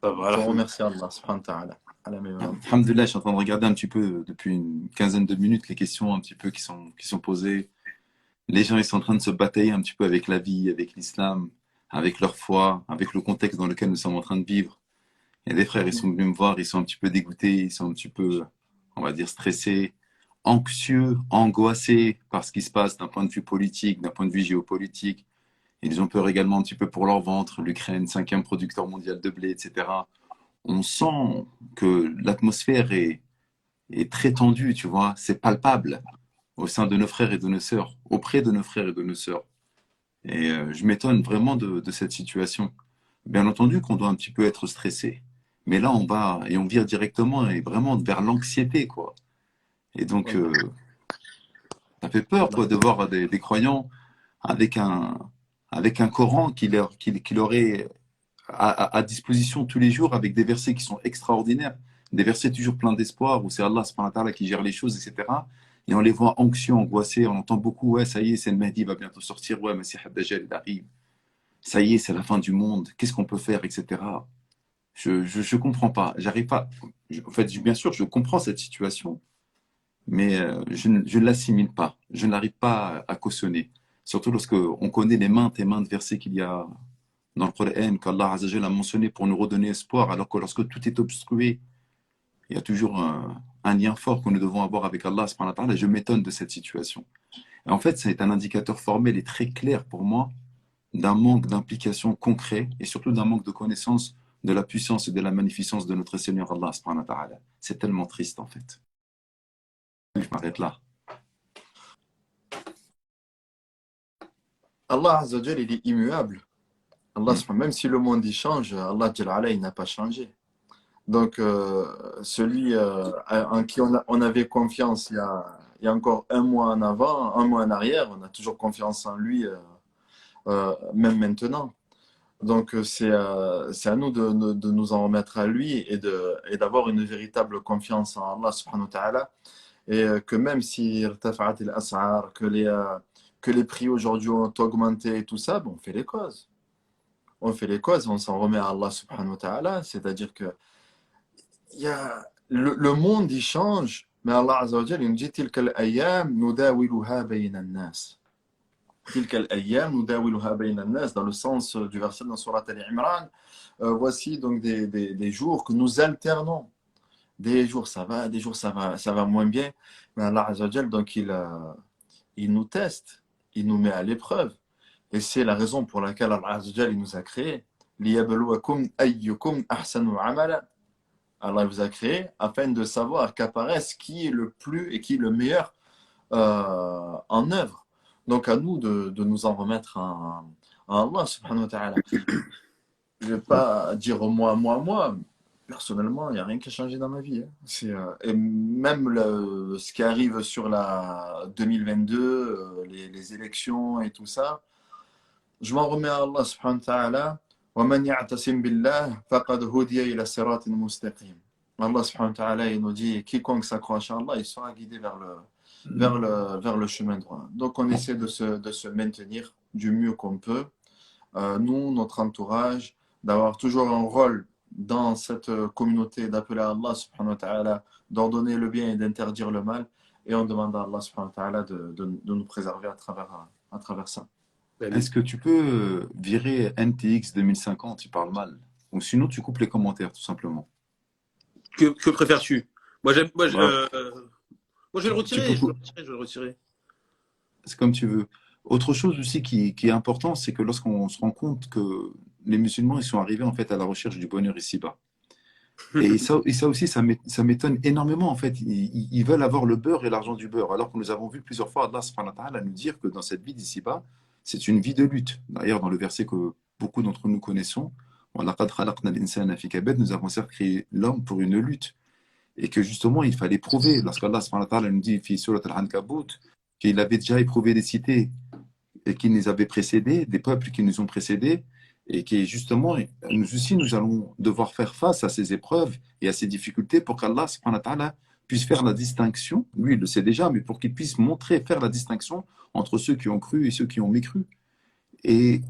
Ça va, On alhamdoulilah. remercie Allah subhanahu wa ta'ala. Alhamdulillah, je suis en train de regarder un petit peu depuis une quinzaine de minutes les questions un petit peu qui sont posées. Les gens, ils sont en train de se batailler un petit peu avec la vie, avec l'islam, avec leur foi, avec le contexte dans lequel nous sommes en train de vivre. Il y a des frères, ils sont venus me voir, ils sont un petit peu dégoûtés, ils sont un petit peu, on va dire, stressés, anxieux, angoissés par ce qui se passe d'un point de vue politique, d'un point de vue géopolitique. Ils ont peur également un petit peu pour leur ventre, l'Ukraine, cinquième producteur mondial de blé, etc. On sent que l'atmosphère est très tendue, tu vois, c'est palpable au sein de nos frères et de nos sœurs, auprès de nos frères et de nos sœurs. Et je m'étonne vraiment de cette situation. Bien entendu qu'on doit un petit peu être stressé, mais là on va et on vire directement et vraiment vers l'anxiété, quoi. Et donc ça fait peur, quoi, de voir des croyants avec avec un Coran qu'il aurait à disposition tous les jours avec des versets qui sont extraordinaires, des versets toujours pleins d'espoir où c'est Allah subhanahu wa ta'ala qui gère les choses, etc. Et on les voit anxieux, angoissés, on entend beaucoup, ouais, ça y est, c'est le Mahdi, il va bientôt sortir, ouais, Messie Dajjal, il arrive, ça y est, c'est la fin du monde, qu'est-ce qu'on peut faire, etc. Je comprends pas, j'arrive pas, en fait, bien sûr, je comprends cette situation, mais je ne l'assimile pas, je n'arrive pas à cautionner, surtout lorsque on connaît les maintes et maintes versets qu'il y a dans le Coran, qu'Allah Azzawajal a mentionné pour nous redonner espoir, alors que lorsque tout est obstrué, il y a toujours un lien fort que nous devons avoir avec Allah subhanahu wa ta'ala, et je m'étonne de cette situation. Et en fait, c'est un indicateur formel et très clair pour moi d'un manque d'implication concret et surtout d'un manque de connaissance de la puissance et de la magnificence de notre Seigneur Allah subhanahu wa ta'ala. C'est tellement triste en fait. Je m'arrête là. Allah Azza wa Jal, il est immuable. Allah, même si le monde y change, Allah Jal Ala, il n'a pas changé. Donc, celui en qui on avait confiance il y a encore un mois en avant, un mois en arrière, on a toujours confiance en lui, même maintenant. Donc, c'est à nous de nous en remettre à lui et d'avoir une véritable confiance en Allah subhanahu wa ta'ala. Et que même si irtafa'at al-as'ar, que les prix aujourd'hui ont augmenté et tout ça, bon, on fait les causes. On fait les causes, on s'en remet à Allah subhanahu wa ta'ala. C'est-à-dire que il y a, le monde, il change, mais Allah Azza wa Jal, il nous dit تلك الأيام نداولها بين الناس. تلك الأيام نداولها بين الناس, dans le sens du verset dans Surat Al-Imran. Voici donc des jours que nous alternons. Des jours ça va, des jours ça va moins bien. Mais Allah Azza wa Jal, donc il nous teste, il nous met à l'épreuve. Et c'est la raison pour laquelle Allah Azza wa Jal, il nous a créés. لِيَبْلُوَكُمْ أَيُّكُمْ أَحْسَنُ عَمَلًا. Allah vous a créé afin de savoir qu'apparaisse qui est le plus et qui est le meilleur en œuvre. Donc à nous de nous en remettre à Allah subhanahu wa ta'ala. Je ne vais pas dire moi. Personnellement, il n'y a rien qui a changé dans ma vie. Et même ce qui arrive sur la 2022, les élections et tout ça, je m'en remets à Allah subhanahu wa ta'ala. وَمَنْ يَعْتَصِمْ بِاللَّهِ فَقَدْ هُدِيَ إِلَى صِرَاطٍ مُسْتَقِيمٍ. Allah subhanahu wa ta'ala, il nous dit, quiconque s'accroche à Allah, il sera guidé vers le chemin droit. Donc on essaie de se maintenir du mieux qu'on peut. Nous, notre entourage, d'avoir toujours un rôle dans cette communauté, d'appeler à Allah subhanahu wa ta'ala, d'ordonner le bien et d'interdire le mal. Et on demande à Allah subhanahu wa ta'ala de nous préserver à travers ça. Est-ce que tu peux virer NTX 2050, tu parles mal? Ou sinon, tu coupes les commentaires, tout simplement. Que préfères-tu? Moi, j'aime. Moi, Voilà. moi, je vais le retirer. Tu Je peux vais le retirer. Je vais le retirer. C'est comme tu veux. Autre chose aussi qui est important, c'est que lorsqu'on se rend compte que les musulmans, ils sont arrivés en fait à la recherche du bonheur ici-bas. Et ça aussi, ça m'étonne énormément en fait. Ils veulent avoir le beurre et l'argent du beurre, alors que nous avons vu plusieurs fois Allah subhanahu wa ta'ala nous dire que dans cette vie d'ici-bas, c'est une vie de lutte. D'ailleurs, dans le verset que beaucoup d'entre nous connaissons, وَلَقَدْ خَلَقْنَا الْإِنسَانَ فِي كَبَدٍ, nous avons certes créé l'homme pour une lutte. Et que justement, il fallait prouver, lorsqu'Allah subhanahu wa ta'ala nous dit, fi surat al-Ankabut, qu'il avait déjà éprouvé des cités et qui nous avaient précédés, des peuples qui nous ont précédés, et qui justement, nous aussi, nous allons devoir faire face à ces épreuves et à ces difficultés pour qu'Allah subhanahu wa ta'ala puisse faire la distinction, lui il le sait déjà, mais pour qu'il puisse montrer, faire la distinction entre ceux qui ont cru et ceux qui ont mécru. Et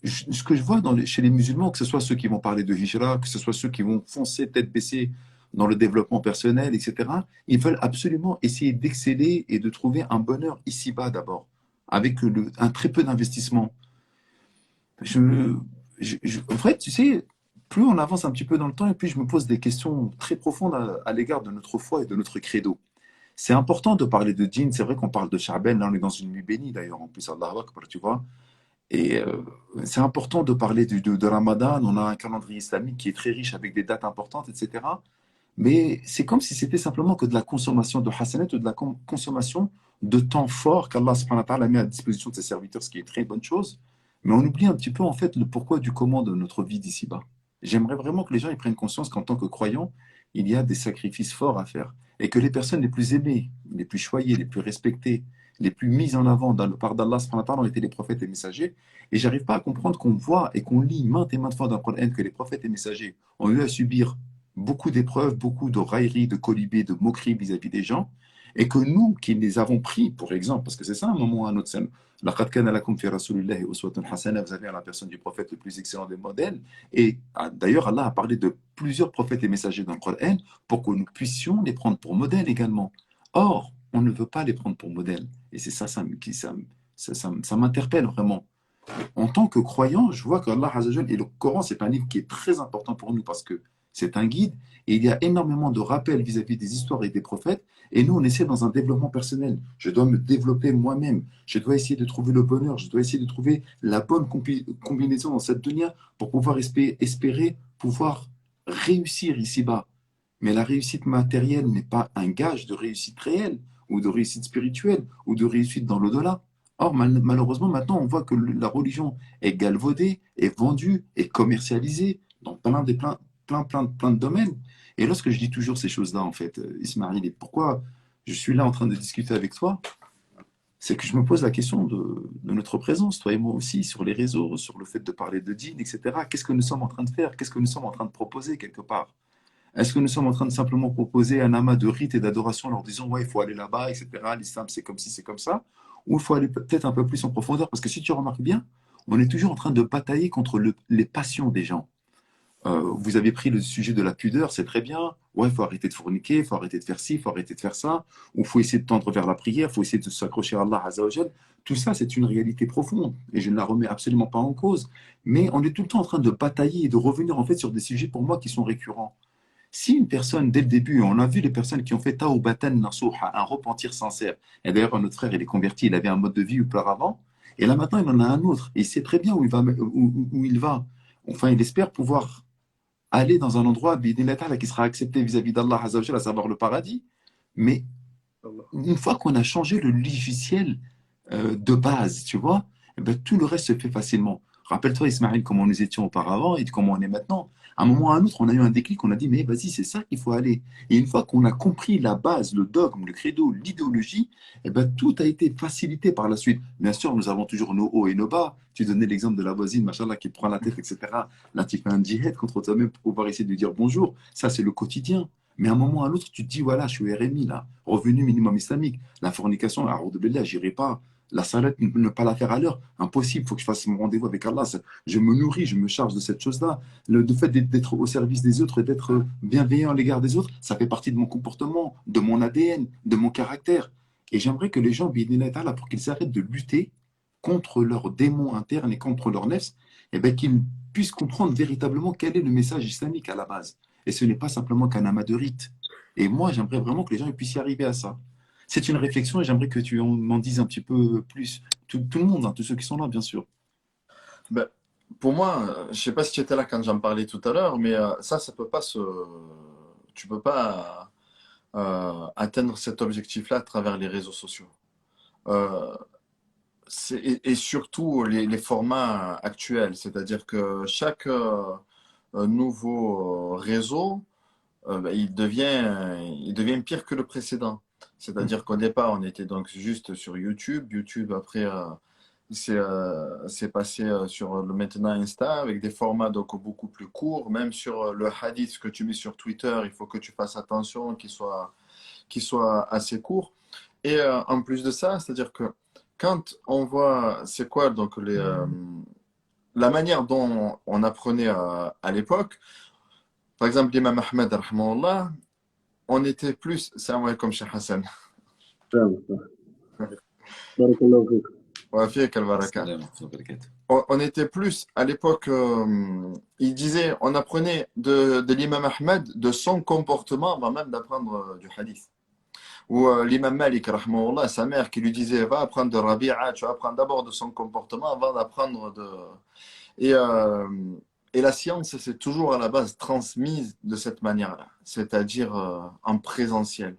ce que je vois chez les musulmans, que ce soit ceux qui vont parler de hijra, que ce soit ceux qui vont foncer tête baissée dans le développement personnel, etc., ils veulent absolument essayer d'exceller et de trouver un bonheur ici-bas d'abord, avec un très peu d'investissement. En fait, tu sais, plus on avance un petit peu dans le temps, et plus je me pose des questions très profondes à l'égard de notre foi et de notre credo. C'est important de parler de djinn, c'est vrai qu'on parle de Sha'ban, là on est dans une nuit bénie d'ailleurs, en plus, Allahu Akbar, tu vois. Et c'est important de parler de Ramadan, on a un calendrier islamique qui est très riche avec des dates importantes, etc. Mais c'est comme si c'était simplement que de la consommation de hasanat ou de la consommation de temps fort qu'Allah subhanahu wa ta'ala met à disposition de ses serviteurs, ce qui est une très bonne chose. Mais on oublie un petit peu en fait le pourquoi du comment de notre vie d'ici-bas. J'aimerais vraiment que les gens ils prennent conscience qu'en tant que croyants, il y a des sacrifices forts à faire. Et que les personnes les plus aimées, les plus choyées, les plus respectées, les plus mises en avant par d'Allah subhanahu wa ta'ala ont été les prophètes et messagers. Et j'arrive pas à comprendre qu'on voit et qu'on lit maintes et maintes fois dans le Coran que les prophètes et messagers ont eu à subir beaucoup d'épreuves, beaucoup de railleries, de colibés, de moqueries vis-à-vis des gens, et que nous, qui les avons pris, pour exemple, parce que c'est ça un moment ou un autre, لَقَدْ كَانَ لَكُمْ فِي رَسُولِ اللَّهِ أُسْوَةٌ حَسَنَةٌ, vous avez à la personne du prophète le plus excellent des modèles, et d'ailleurs Allah a parlé de plusieurs prophètes et messagers dans le Coran pour que nous puissions les prendre pour modèle également. Or, on ne veut pas les prendre pour modèle, et c'est ça m'interpelle vraiment. En tant que croyant, je vois que Allah Azza wa Jal, et le Coran, c'est un livre qui est très important pour nous parce que c'est un guide et il y a énormément de rappels vis-à-vis des histoires et des prophètes. Et nous, on essaie dans un développement personnel. Je dois me développer moi-même. Je dois essayer de trouver le bonheur. Je dois essayer de trouver la bonne combinaison dans cette dunya pour pouvoir espérer pouvoir réussir ici-bas. Mais la réussite matérielle n'est pas un gage de réussite réelle ou de réussite spirituelle ou de réussite dans l'au-delà. Or, malheureusement, maintenant, on voit que la religion est galvaudée, est vendue, est commercialisée dans plein de domaines. Et lorsque je dis toujours ces choses-là, en fait, Ismaël, et pourquoi je suis là en train de discuter avec toi, c'est que je me pose la question de notre présence, toi et moi aussi, sur les réseaux, sur le fait de parler de djinn, etc. Qu'est-ce que nous sommes en train de faire? Qu'est-ce que nous sommes en train de proposer quelque part? Est-ce que nous sommes en train de simplement proposer un amas de rites et d'adoration en leur disant, ouais, il faut aller là-bas, etc. L'islam, c'est comme si, c'est comme ça. Ou il faut aller peut-être un peu plus en profondeur, parce que si tu remarques bien, on est toujours en train de batailler contre les passions des gens. Vous avez pris le sujet de la pudeur, c'est très bien. Ouais, il faut arrêter de forniquer, il faut arrêter de faire ci, il faut arrêter de faire ça. Ou il faut essayer de tendre vers la prière, il faut essayer de s'accrocher à Allah Azza wa Jal. Tout ça, c'est une réalité profonde et je ne la remets absolument pas en cause. Mais on est tout le temps en train de batailler et de revenir en fait sur des sujets pour moi qui sont récurrents. Si une personne, dès le début, on a vu les personnes qui ont fait taoubatan nasuha, un repentir sincère. Et d'ailleurs, notre frère, il est converti, il avait un mode de vie auparavant. Et là, maintenant, il en a un autre. Et il sait très bien où il va. Où il va. Enfin, il espère pouvoir aller dans un endroit qui sera accepté vis-à-vis d'Allah Azza wa Jalla, à savoir le paradis. Mais une fois qu'on a changé le logiciel de base, tu vois, eh ben, tout le reste se fait facilement. Rappelle-toi, Ismaël, comment nous étions auparavant et comment on est maintenant. À un moment ou à un autre, on a eu un déclic, on a dit, mais vas-y, c'est ça qu'il faut aller. Et une fois qu'on a compris la base, le dogme, le credo, l'idéologie, eh ben, tout a été facilité par la suite. Bien sûr, nous avons toujours nos hauts et nos bas. Tu donnais l'exemple de la voisine, machallah, qui te prend la tête, etc. Là, tu fais un djihad contre toi-même pour pouvoir essayer de lui dire bonjour. Ça, c'est le quotidien. Mais à un moment ou à l'autre, tu te dis, voilà, je suis RMI, là, revenu minimum islamique. La fornication, la route de Bella, j'irai pas. La salade, ne pas la faire à l'heure, impossible, il faut que je fasse mon rendez-vous avec Allah. Je me nourris, je me charge de cette chose-là. Le fait d'être au service des autres et d'être bienveillant à l'égard des autres, ça fait partie de mon comportement, de mon ADN, de mon caractère. Et j'aimerais que les gens, là, pour qu'ils arrêtent de lutter contre leurs démons internes et contre leur nefs, et bien qu'ils puissent comprendre véritablement quel est le message islamique à la base. Et ce n'est pas simplement qu'un amas de rites. Et moi, j'aimerais vraiment que les gens puissent y arriver à ça. C'est une réflexion et j'aimerais que tu m'en dises un petit peu plus. Tout le monde, hein, tous ceux qui sont là, bien sûr. Ben, pour moi, je sais pas si tu étais là quand j'en parlais tout à l'heure, mais ça peut pas se. Tu peux pas atteindre cet objectif-là à travers les réseaux sociaux. Euh, et surtout les formats actuels, c'est-à-dire que chaque nouveau réseau, ben, il devient pire que le précédent. C'est-à-dire qu'au départ, on était donc juste sur YouTube. YouTube, après, c'est passé sur le maintenant Insta avec des formats donc beaucoup plus courts. Même sur le hadith que tu mets sur Twitter, il faut que tu fasses attention qu'il soit assez court. Et en plus de ça, c'est-à-dire que quand on voit, c'est quoi donc la manière dont on apprenait à l'époque, par exemple l'imam Ahmed, rahimahullah, on était plus, salam alaikum Cheikh Hassan, فاهم. بارك الله فيك. wa fiyak al-baraka. On était plus à l'époque, il disait, on apprenait de l'imam Ahmed, de son comportement avant même d'apprendre du hadith. Ou l'imam Malik, rahimahullah, sa mère qui lui disait, va apprendre de Rabi'a, tu vas apprendre d'abord de son comportement avant d'apprendre de. Et, euh, et la science, c'est toujours à la base transmise de cette manière-là, c'est-à-dire en présentiel.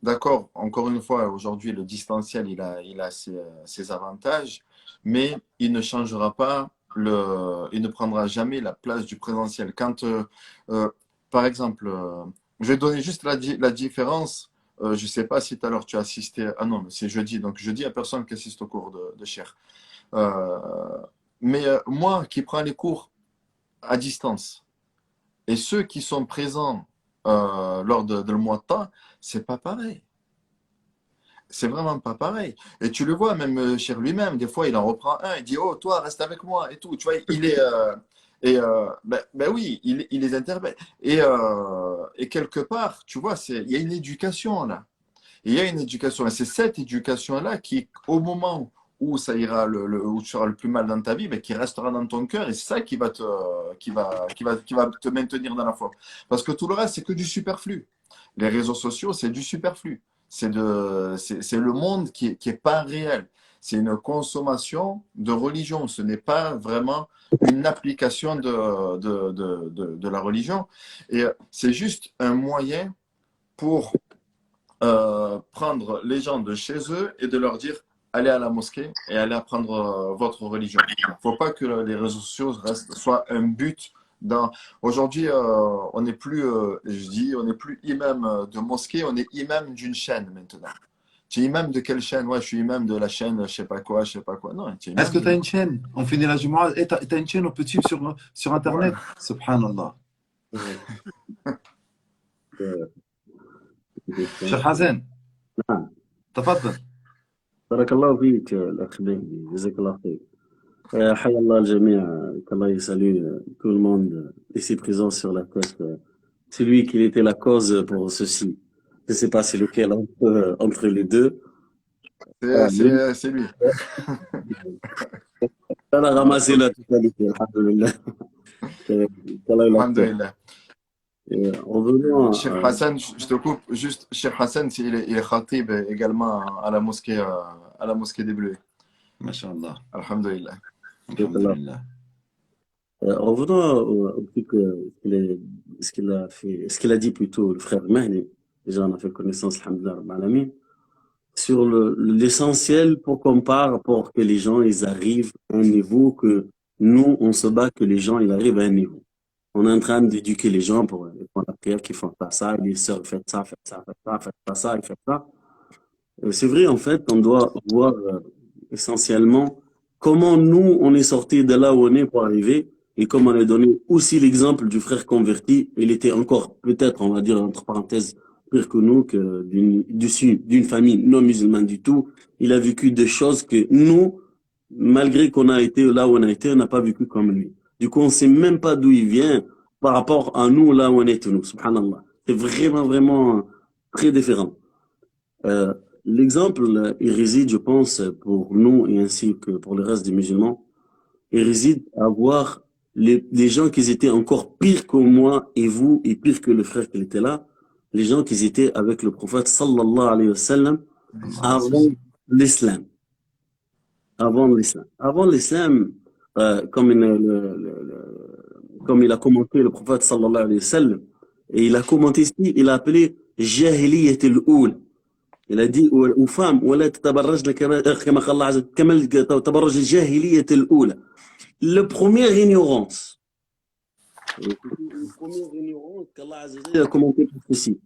D'accord, encore une fois, aujourd'hui, le distanciel, il a ses avantages, mais il ne changera pas, il ne prendra jamais la place du présentiel. Quand, euh, par exemple, je vais donner juste la différence. Je ne sais pas si tout à l'heure tu as assisté. Ah non, mais c'est jeudi, donc je dis à personne qui assiste au cours de Cher. Euh, mais moi qui prends les cours à distance et ceux qui sont présents lors de le mois de temps, c'est pas pareil. C'est vraiment pas pareil. Et tu le vois, même chez lui-même, des fois, il en reprend un, il dit, oh, toi, reste avec moi et tout. Tu vois, il est. Ben oui, il les interpelle. Et quelque part, tu vois, il y a une éducation là. Et il y a une éducation. Et c'est cette éducation-là qui, au moment où ça ira, où tu seras le plus mal dans ta vie, ben, qui restera dans ton cœur. Et c'est ça qui va te maintenir dans la foi. Parce que tout le reste, c'est que du superflu. Les réseaux sociaux, c'est du superflu. C'est le monde qui est pas réel. C'est une consommation de religion. Ce n'est pas vraiment une application de la religion. Et c'est juste un moyen pour prendre les gens de chez eux et de leur dire allez à la mosquée et allez apprendre votre religion. Il ne faut pas que les réseaux sociaux soient un but dans... Aujourd'hui, on n'est plus, on n'est plus imam de mosquée, on est imam d'une chaîne maintenant. Tu es imam de quelle chaîne? Ouais, je suis imam de la chaîne, je sais pas quoi, je sais pas quoi. Non, tu es Est-ce imam que tu as de... une chaîne? On finit la Jumu'ah. Et tu as une chaîne, on peut te suivre sur Ouais. Internet? Subhanallah. Cheikh Hazen, نعم. تفضل. بارك الله فيك الأخ بهي، جزاك الله خير. حيا الله الجميع. الله يسالي tout le monde. ici présent sur la côte, c'est lui qui était la cause pour ceci. Je ne sais pas c'est lequel entre les deux. C'est lui. Elle a ramassé la totalité, alhamdoulilah. Qu'Allah il a fait. Alhamdulillah. En venant, Cheikh Hassan, je te coupe juste. Cheikh Hassan, il est khatib également à la mosquée des Bleus. Masha'Allah. Alhamdulillah. Alhamdulillah. en venant au truc, ce qu'il a dit plutôt le frère Mahdi, déjà on a fait connaissance, alhamdoulilah, rabbil alamin, sur l'essentiel pour qu'on parle, pour que les gens ils arrivent à un niveau que nous on se bat que les gens ils arrivent à un niveau. On est en train d'éduquer les gens pour la prière qui font pas ça, les sœurs faites ça, faites ça, faites ça, faites pas ça, et faites ça. C'est vrai en fait, on doit voir essentiellement comment nous on est sorti de là où on est pour arriver et comme on a donné aussi l'exemple du frère converti, il était encore peut-être on va dire entre parenthèses pire que nous, que d'une famille non musulmane du tout. Il a vécu des choses que nous, malgré qu'on a été là où on a été, on n'a pas vécu comme lui. Du coup, on ne sait même pas d'où il vient par rapport à nous, là où on est nous, subhanallah. C'est vraiment, vraiment très différent. L'exemple, il réside, je pense, pour nous et ainsi que pour le reste des musulmans, il réside à voir les gens qui étaient encore pires que moi et vous, et pire que le frère qui était là, les gens qui étaient avec le prophète sallallahu alayhi wa sallam avant l'islam. Avant l'islam. Avant l'islam, comme il a commenté le prophète sallallahu alayhi wa sallam, et il a commenté ici, il a appelé Jahiliyat al-Oul. Il a dit aux femmes, ولا تتبرجن كما قال الله عز وجل كما تبرج الجاهلية الأولى. La première ignorance. La première ignorance qu'Allah Azza wa Jalla a commenté ici.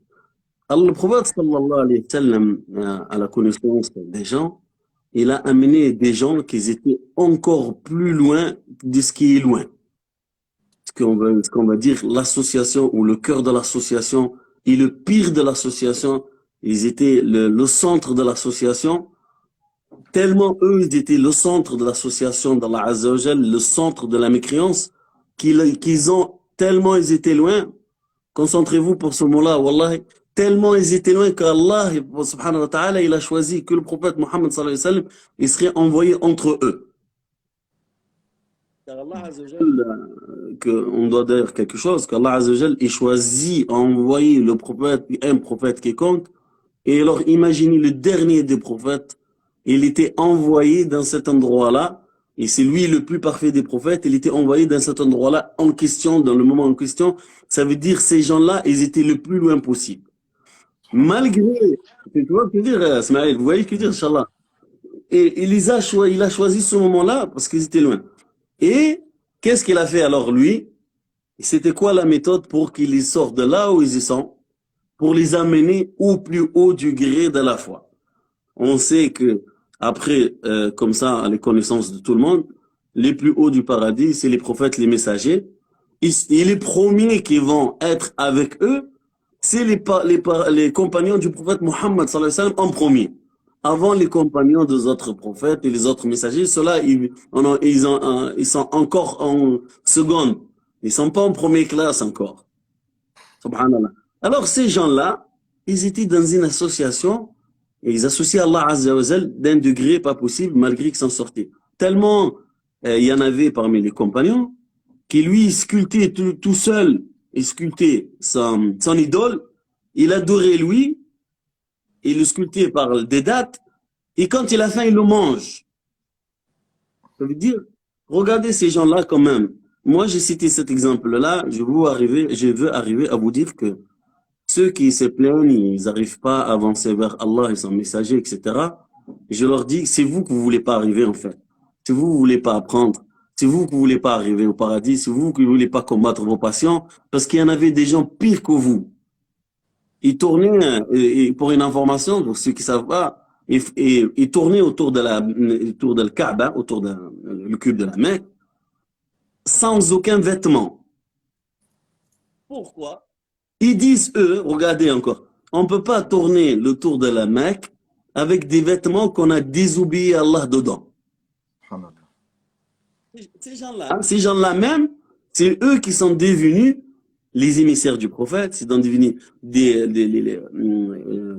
Alors, le prophète sallallahu alayhi wa sallam, à la connaissance des gens, il a amené des gens qui étaient encore plus loin de ce qui est loin. Ce qu'on va dire l'association ou le cœur de l'association et le pire de l'association, ils étaient le centre de l'association. Tellement eux, ils étaient le centre de l'association d'Allah Azza wa Jal, le centre de la mécréance, qu'ils ont tellement ils étaient loin. Concentrez-vous pour ce mot-là, wallahi. Tellement ils étaient loin qu'Allah, subhanahu wa ta'ala, il a choisi que le prophète Mohammed sallallahu alayhi wa sallam, il serait envoyé entre eux. Car Allah Azza wa Jal, on doit dire quelque chose, qu'Allah Azza wa Jal, il choisit envoyer le prophète, un prophète quelconque, et alors imaginez le dernier des prophètes, il était envoyé dans cet endroit-là, et c'est lui le plus parfait des prophètes, il était envoyé dans cet endroit-là en question, dans le moment en question. Ça veut dire ces gens-là, ils étaient le plus loin possible. Malgré, tu vois ce que je veux dire, Ismaël, vous voyez ce que je veux dire, Inch'Allah. Et il a choisi ce moment-là parce qu'ils étaient loin. Et qu'est-ce qu'il a fait alors lui? C'était quoi la méthode pour qu'ils sortent de là où ils y sont, pour les amener au plus haut degré de la foi? On sait que après, comme ça, à la connaissance de tout le monde, les plus hauts du paradis, c'est les prophètes, les messagers. Et les premiers qui vont être avec eux, c'est les compagnons du prophète Mohammed sallallahu alayhi wa sallam en premier. Avant les compagnons des autres prophètes et les autres messagers, ceux-là, ils sont encore en seconde. Ils sont pas en première classe encore. Subhanallah. Alors ces gens-là, ils étaient dans une association et ils associaient Allah Azza wa Jal d'un degré pas possible malgré qu'ils s'en sortaient. Tellement il y en avait parmi les compagnons qui lui sculptait tout seul, il sculptait son idole, il adorait lui, il le sculptait par des dates, et quand il a faim, il le mange. Ça veut dire, regardez ces gens-là quand même. Moi, j'ai cité cet exemple-là, je veux arriver à vous dire que ceux qui se plaignent, ils n'arrivent pas à avancer vers Allah et son messager, etc. Je leur dis, c'est vous que vous voulez pas arriver en fait. C'est vous que vous voulez pas apprendre. C'est vous que vous voulez pas arriver au paradis. C'est vous qui voulez pas combattre vos passions. Parce qu'il y en avait des gens pires que vous. Ils tournaient, et pour une information, pour ceux qui savent pas, ils tournaient autour de le Kaaba, autour le cube de la Mecque, sans aucun vêtement. Pourquoi? Ils disent, eux, regardez encore, on peut pas tourner le tour de la Mecque avec des vêtements qu'on a désobéi à Allah dedans. Ces gens-là même, C'est eux qui sont devenus les émissaires du prophète, c'est devenus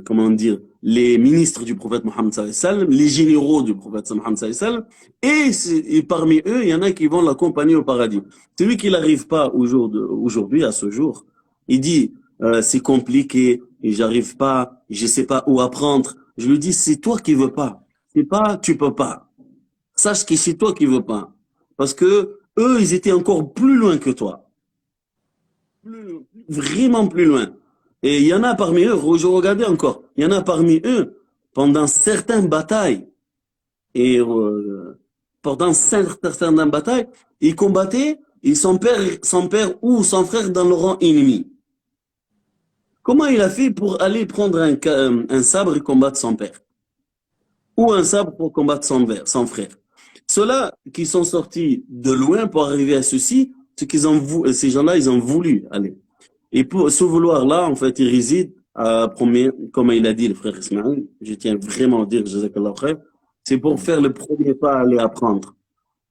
comment dire, les ministres du prophète Mohammed sallallahu alayhi wa sallam, les généraux du prophète Mohammed sallallahu alayhi wa sallam, et parmi eux, il y en a qui vont l'accompagner au paradis. Celui qui n'arrive pas aujourd'hui, à ce jour, il dit, c'est compliqué, et j'arrive pas, je sais pas où apprendre. Je lui dis, c'est toi qui veux pas. C'est pas, tu peux pas. Sache que c'est toi qui veux pas. Parce que eux, ils étaient encore plus loin que toi. Vraiment plus loin. Et il y en a parmi eux, je regardais encore, il y en a parmi eux, pendant certaines batailles, et pendant certaines batailles, ils combattaient, et son père ou son frère dans le rang ennemi. Comment il a fait pour aller prendre un sabre et combattre son père? Ou un sabre pour combattre son frère? Ceux-là qui sont sortis de loin pour arriver à ceci, ces gens-là, ils ont voulu aller. Et pour ce vouloir-là, en fait, ils résident comme il a dit le frère Ismaël, je tiens vraiment à dire, Jazakallah khair, c'est pour faire le premier pas à aller apprendre.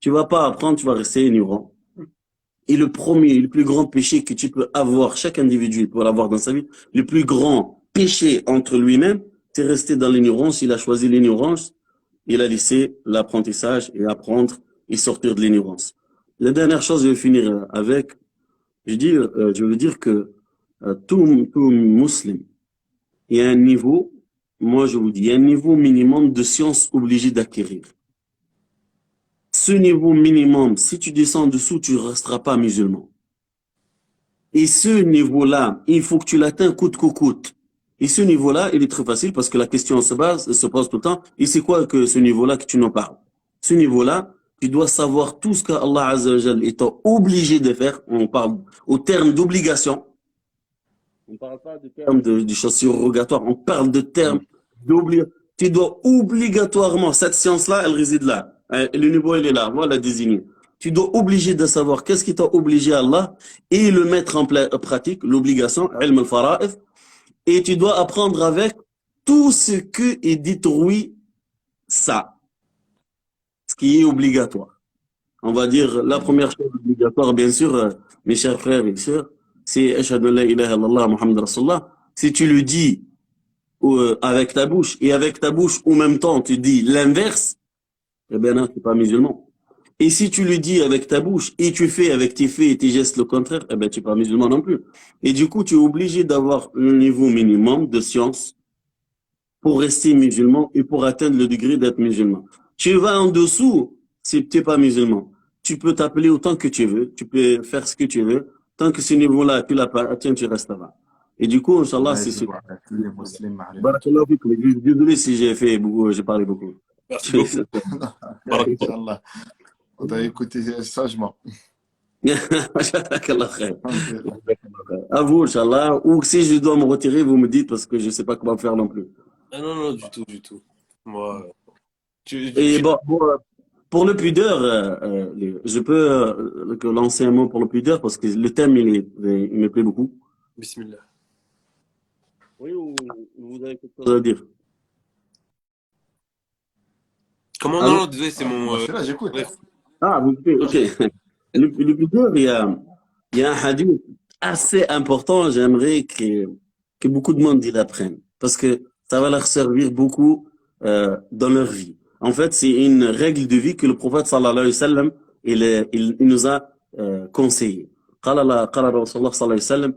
Tu vas pas apprendre, tu vas rester ignorant. Et le plus grand péché que tu peux avoir, chaque individu peut l'avoir dans sa vie, le plus grand péché entre lui-même, c'est rester dans l'ignorance. Il a choisi l'ignorance, il a laissé l'apprentissage et apprendre et sortir de l'ignorance. La dernière chose, je vais finir avec, je veux dire que tout musulman, il y a un niveau, moi je vous dis, il y a un niveau minimum de science obligé d'acquérir. Ce niveau minimum, si tu descends en dessous, tu ne resteras pas musulman. Et ce niveau-là, il faut que tu l'atteins coûte que coûte. Et ce niveau-là, il est très facile parce que la question se pose tout le temps. Et c'est quoi que ce niveau-là que tu nous parles? Ce niveau-là, tu dois savoir tout ce qu'Allah Azza wa Jal est obligé de faire. On parle au terme d'obligation. On ne parle pas de termes de choses surrogatoires. On parle de termes d'obligation. Tu dois obligatoirement, cette science-là, elle réside là. Le niveau, il est là. Voilà désigné. Tu dois obliger de savoir qu'est-ce qui t'a obligé à Allah et le mettre en pratique, l'obligation, ilm al-fara'id. Et tu dois apprendre avec tout ce que est détruit ça. Ce qui est obligatoire. On va dire la première chose obligatoire, bien sûr, mes chers frères et sœurs, c'est Ashhadu an la ilaha illallah Muhammad Rasulullah. Si tu le dis avec ta bouche et avec ta bouche au même temps tu dis l'inverse, eh bien non, tu n'es pas musulman. Et si tu le dis avec ta bouche et tu fais avec tes faits et tes gestes le contraire, eh bien tu n'es pas musulman non plus. Et du coup, tu es obligé d'avoir un niveau minimum de science pour rester musulman et pour atteindre le degré d'être musulman. Tu vas en dessous, tu n'es pas musulman. Tu peux t'appeler autant que tu veux, tu peux faire ce que tu veux. Tant que ce niveau-là, tu l'as pas atteint, tu restes là-bas. Et du coup, Inch'Allah, c'est ce. Barakallahu fik. Désolé si j'ai parlé beaucoup. Merci beaucoup. Inch'Allah. On t'a écouté sagement. Jazakallah khair. À vous, Inch'Allah. Ou si je dois me retirer, vous me dites parce que je ne sais pas comment faire non plus. Ah non, non, du tout. Moi, Et bon, pour le pudeur, je peux lancer un mot pour le pudeur parce que le thème, il me plaît beaucoup. Bismillah. Oui, ou vous avez quelque chose à dire? Comment? Ah, Non, non, désolé, c'est mon. Moi, je suis là, j'écoute. Bref. Ah, vous pouvez, ok. Le pudeur, il y a un hadith assez important, j'aimerais que beaucoup de monde y l'apprenne parce que ça va leur servir beaucoup dans leur vie. En fait, c'est une règle de vie que le prophète sallallahu alayhi wa sallam, il nous a conseillé. قال رسول الله صلى الله عليه وسلم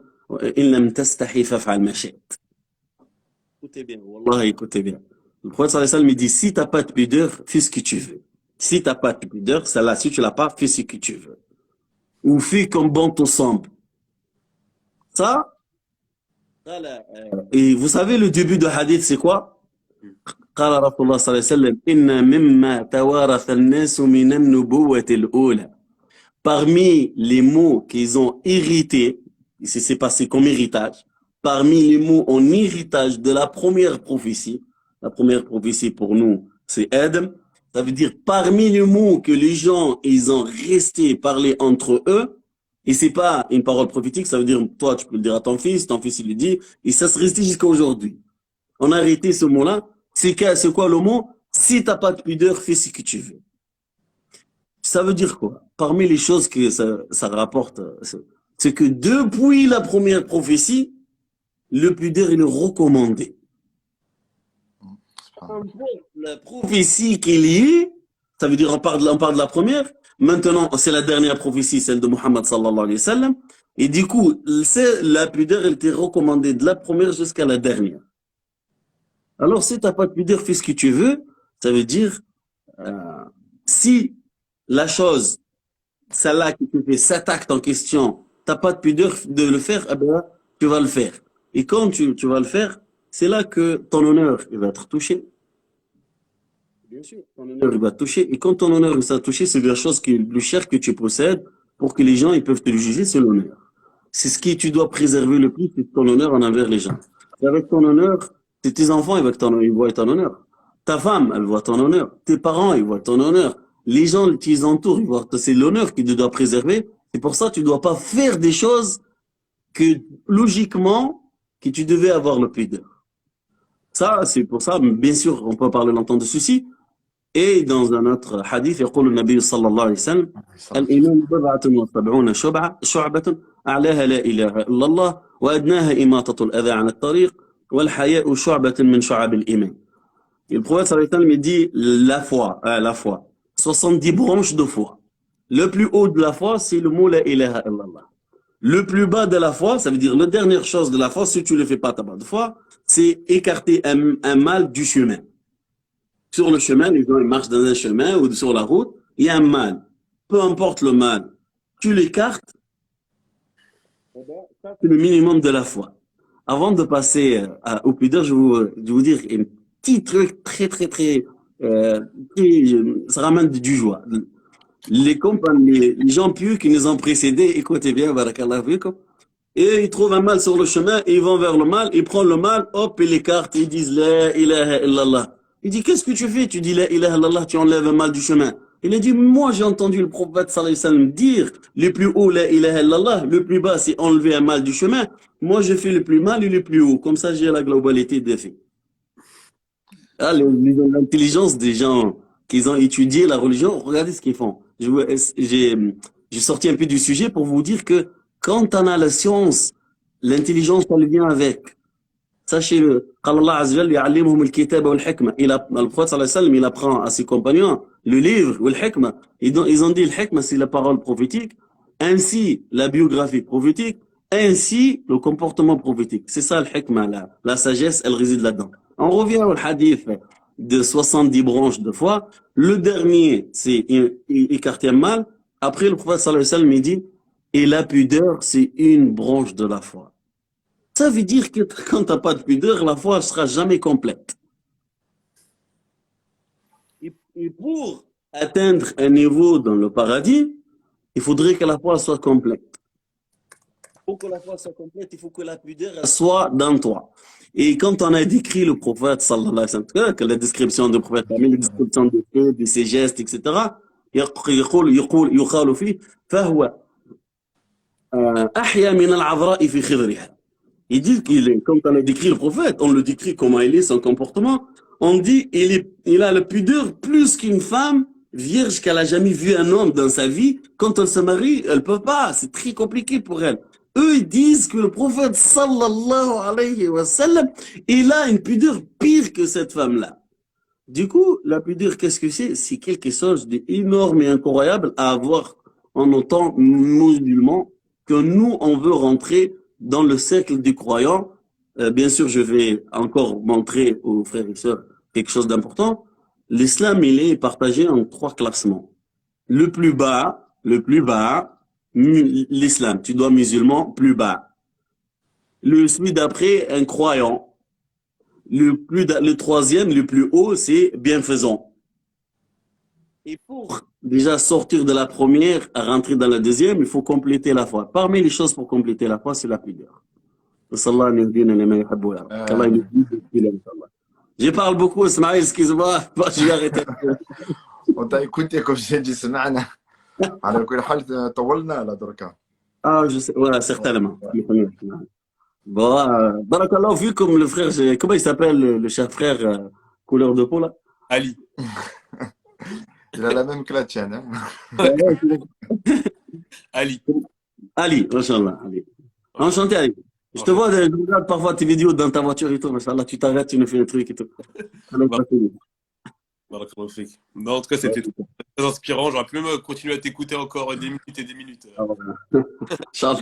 إن لم تستحي فافعل ما شئت. Écoutez bien, wallah, écoutez bien. Le prophète sallallahu alayhi wa sallam, il dit, si t'as pas de pudeur, fais ce que tu veux. Si t'as pas de pudeur, celle-là, si tu l'as pas, fais ce que tu veux. Ou fais comme bon te semble. Ça, et vous savez, le début de hadith, c'est quoi? قال رسول الله صلى الله عليه وسلم إن مما توارث الناس من النبوة الأولى. Parmi les mots qu'ils ont hérités, ici c'est passé comme héritage, parmi les mots en héritage de la première prophétie pour nous, c'est Adam. Ça veut dire parmi les mots que les gens, ils ont resté parler entre eux, et c'est pas une parole prophétique, ça veut dire, toi, tu peux le dire à ton fils il le dit, et ça se restait jusqu'à aujourd'hui. On a arrêté ce mot-là. C'est quoi le mot? Si t'as pas de pudeur, fais ce que tu veux. Ça veut dire quoi? Parmi les choses que ça rapporte, c'est que depuis la première prophétie, le pudeur il est recommandé. La prophétie qu'il y ait, ça veut dire on parle de la première. Maintenant, c'est la dernière prophétie, celle de Muhammad sallallahu alayhi wa sallam. Et du coup, la pudeur, elle était recommandée de la première jusqu'à la dernière. Alors, si tu n'as pas de pudeur, fais ce que tu veux. Ça veut dire, si la chose, celle-là qui te fait cet acte en question, tu n'as pas de pudeur de le faire, eh ben, tu vas le faire. Et quand tu vas le faire, c'est là que ton honneur il va être touché. Bien sûr, ton honneur il va te toucher. Et quand ton honneur il va toucher, c'est la chose qui est le plus chère que tu possèdes pour que les gens ils peuvent te le juger, c'est l'honneur. C'est ce que tu dois préserver le plus, c'est ton honneur en envers les gens. Et avec ton honneur, c'est tes enfants ils voient ton honneur. Ta femme, elle voit ton honneur. Tes parents, ils voient ton honneur. Les gens qui les entourent, ils voient. C'est l'honneur que tu dois préserver. C'est pour ça que tu dois pas faire des choses que, logiquement, que tu devais avoir le pudeur. Ça, c'est pour ça, bien sûr, on peut parler longtemps de ceci. Et dans un autre hadith, يقول النبي صلى الله عليه وسلم الإيمان بضعة وسبعون شعبة أعلاها لا إله إلا الله وأدناها إماطة الأذى عن الطريق والحياء شعبة من شعب الإيمان. Et le prophète sallallahu alayhi wa sallam dit la foi, 70 branches de foi. Le plus haut de la foi, c'est le mot la ilaha illallah. Le plus bas de la foi, ça veut dire la dernière chose de la foi, si tu ne le fais pas, t'as pas de foi, c'est écarter un mal du chemin. Sur le chemin, les gens ils marchent dans un chemin ou sur la route, il y a un mal. Peu importe le mal, tu l'écartes, c'est le minimum de la foi. Avant de passer au pudeur, je vais vous dire un petit truc très, ça ramène du joie. Les gens pieux qui nous ont précédés, écoutez bien, barakallahu fikum, et ils trouvent un mal sur le chemin, et ils vont vers le mal, ils prennent le mal, hop, ils l'écartent, ils disent la ilaha illallah. Il dit, qu'est-ce que tu fais? Tu dis la ilaha illallah, tu enlèves un mal du chemin. Il a dit, moi j'ai entendu le prophète sallallahu alayhi wa sallam dire, le plus haut la ilaha illallah, le plus bas c'est enlever un mal du chemin. Moi je fais le plus mal et le plus haut. Comme ça j'ai la globalité des faits. Ah, l'intelligence des gens qui ont étudié la religion, regardez ce qu'ils font. J'ai sorti un peu du sujet pour vous dire que quand on a la science, l'intelligence elle vient avec. Sachez-le, qu'Allah Azza wa Jalla ya'allimuhum al-kitaba wal-hikma. Le prophète sallallahu alayhi wa sallam, il apprend à ses compagnons le livre ou le hikma. Ils ont dit le hikma, c'est la parole prophétique, ainsi la biographie prophétique, ainsi le comportement prophétique. C'est ça le hikma, la sagesse, elle réside là-dedans. On revient au hadith de 70 branches de foi. Le dernier, c'est écarter un mal. Après, le prophète sallallahu alayhi wa sallam, il dit, et la pudeur, c'est une branche de la foi. Ça veut dire que quand tu n'as pas de pudeur, la foi ne sera jamais complète. Et pour atteindre un niveau dans le paradis, il faudrait que la foi soit complète. Pour que la foi soit complète, il faut que la pudeur soit dans toi. Et quand on a décrit le prophète, sallallahu alayhi wa sallam, que la description du prophète, la description des faits, de ses gestes, etc., يقال فيه فهو أحيا من العذراء في خضرها. Il dit quand on a décrit le prophète, on le décrit comment il est, son comportement. On dit il a la pudeur plus qu'une femme vierge qu'elle a jamais vu un homme dans sa vie. Quand elle se marie, elle peut pas. C'est très compliqué pour elle. Eux, ils disent que le prophète, sallallahu alayhi wa sallam, il a une pudeur pire que cette femme-là. Du coup, la pudeur, qu'est-ce que c'est? C'est quelque chose d'énorme et incroyable à avoir en autant musulmans que nous, on veut rentrer dans le cercle du croyant. Bien sûr, je vais encore montrer aux frères et sœurs quelque chose d'important. L'islam, il est partagé en 3 classements. Le plus bas, l'islam, tu dois musulman, plus bas. Celui d'après, un croyant. Le troisième, le plus haut, c'est bienfaisant. Et pour déjà sortir de la première, à rentrer dans la deuxième, il faut compléter la foi. Parmi les choses pour compléter la foi, c'est la pudeur. Je parle beaucoup, Ismaël, excuse-moi, je vais arrêter. On t'a écouté, comme j'ai dit, سمعنا. على كل حال طولنا على دركا. Ah, je sais, voilà, certainement. Bon, barakallahu fikum, le frère, comment il s'appelle, le cher frère, couleur de peau, là? Ali. Il a la même que la tienne. Hein. Ali. Ali, Machallah, Ali. Enchanté, Ali. Je te vois, je regarde parfois tes vidéos dans ta voiture et tout, Machallah, tu t'arrêtes, tu nous fais un truc et tout. Alors, Bah, ça fait bien. barakallahu fik. Non, en tout cas, Ouais, c'était c'est ça. très inspirant. J'aurais pu même continuer à t'écouter encore des minutes et des minutes. Ah, voilà. Inch'Allah.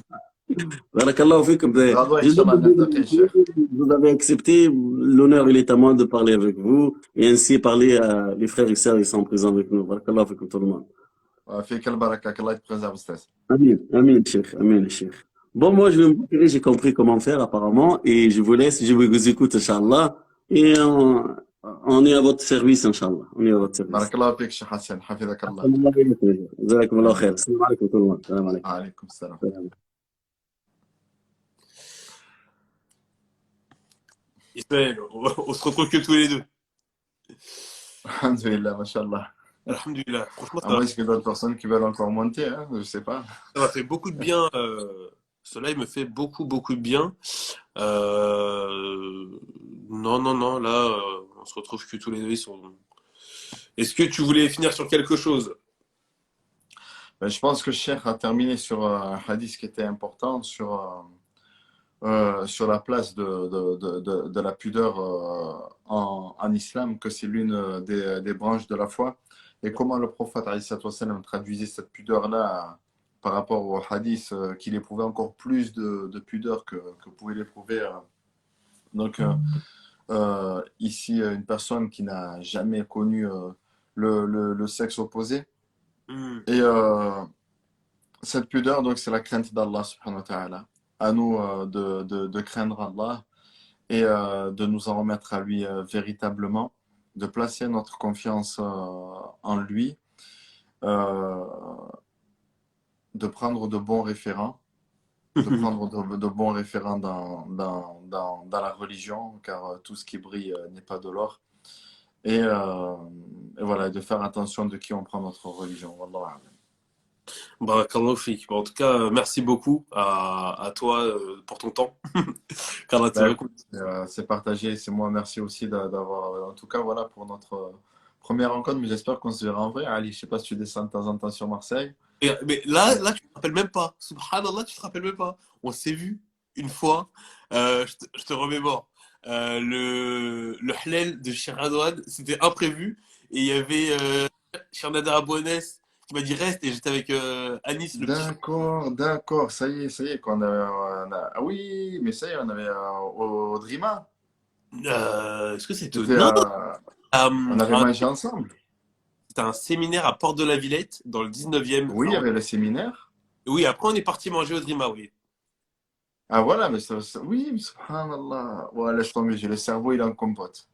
Barakallahu fikum. Bravo, Je Inch'Allah, نلتقي شيخ. vous avez accepté. L'honneur, il est à moi de parler avec vous et ainsi parler à les frères et sœurs, ils sont présents avec nous. Barakallahu fikum tout le monde. فيك البركة الله يتبرزها أستاذ. Amin, amin, cheikh, amin, cheikh. Bon, moi, je vais me retirer, j'ai compris comment faire apparemment et je vous laisse, je vous écoute, Inch'Allah. Et on est à votre service, Inch'Allah. On est à votre service. بارك الله فيك شيخ حسن حفظك الله. الله يبارك. جزاكم الله خير. السلام عليكم tout le monde. السلام عليكم. عليكم السلام. السلام. Ismaël, on se retrouve que tous les deux. الحمد لله ما شاء الله. Alhamdulillah. Franchement, À moins qu'il y ait d'autres personnes qui veulent encore monter, hein, je sais pas. ça m'a fait beaucoup de bien. Cela, il me fait beaucoup, beaucoup de bien. Non, non, non, là, on se retrouve que tous les deux. Ils sont... Est-ce que tu voulais finir sur quelque chose? Ben, je pense que Cheikh a terminé sur un hadith qui était important sur la place de la pudeur en islam, que c'est l'une des branches de la foi, et comment le prophète alayhi salatu wassalam traduisait cette pudeur-là par rapport au hadith, qu'il éprouvait encore plus de pudeur que pouvait l'éprouver. Donc, ici, une personne qui n'a jamais connu le sexe opposé. Hmm. Et cette pudeur, donc, c'est la crainte d'Allah subhanahu wa ta'ala. À nous de craindre Allah et de nous en remettre à lui véritablement, de placer notre confiance en lui, de prendre de bons référents, de prendre de bons référents dans la religion, car tout ce qui brille n'est pas de l'or. Et voilà, de faire attention de qui on prend notre religion. Wallahu a'lam. Barakallahu fik. Bon, en tout cas, merci beaucoup à toi pour ton temps. Qu'Allah te Ben, récompense. c'est partagé, c'est moi. Merci aussi d'avoir. En tout cas, voilà pour notre première rencontre, mais j'espère qu'on se verra en vrai. Ali, je sais pas si tu descends de temps en temps sur Marseille. Mais là, tu te rappelles même pas. Subhanallah, tu te rappelles même pas. On s'est vu une fois. Je te remémore. Le halal de Cheikh Radouane, c'était imprévu. Et il y avait Cheikh Nader Abouanès qui m'a dit reste. Et j'étais avec Anis, le petit. D'accord, ça y est, Ah oui, mais ça y est, on avait au Drima. Est-ce que c'était. C'était, Non, on avait mangé ensemble. c'était un séminaire à Porte de la Villette, dans le 19e. Oui, il y avait le séminaire. Oui, après, on est parti manger au Drima, oui. Ah voilà, mais oui, subhanallah. Ouais, laisse tomber, j'ai le cerveau, il est en compote.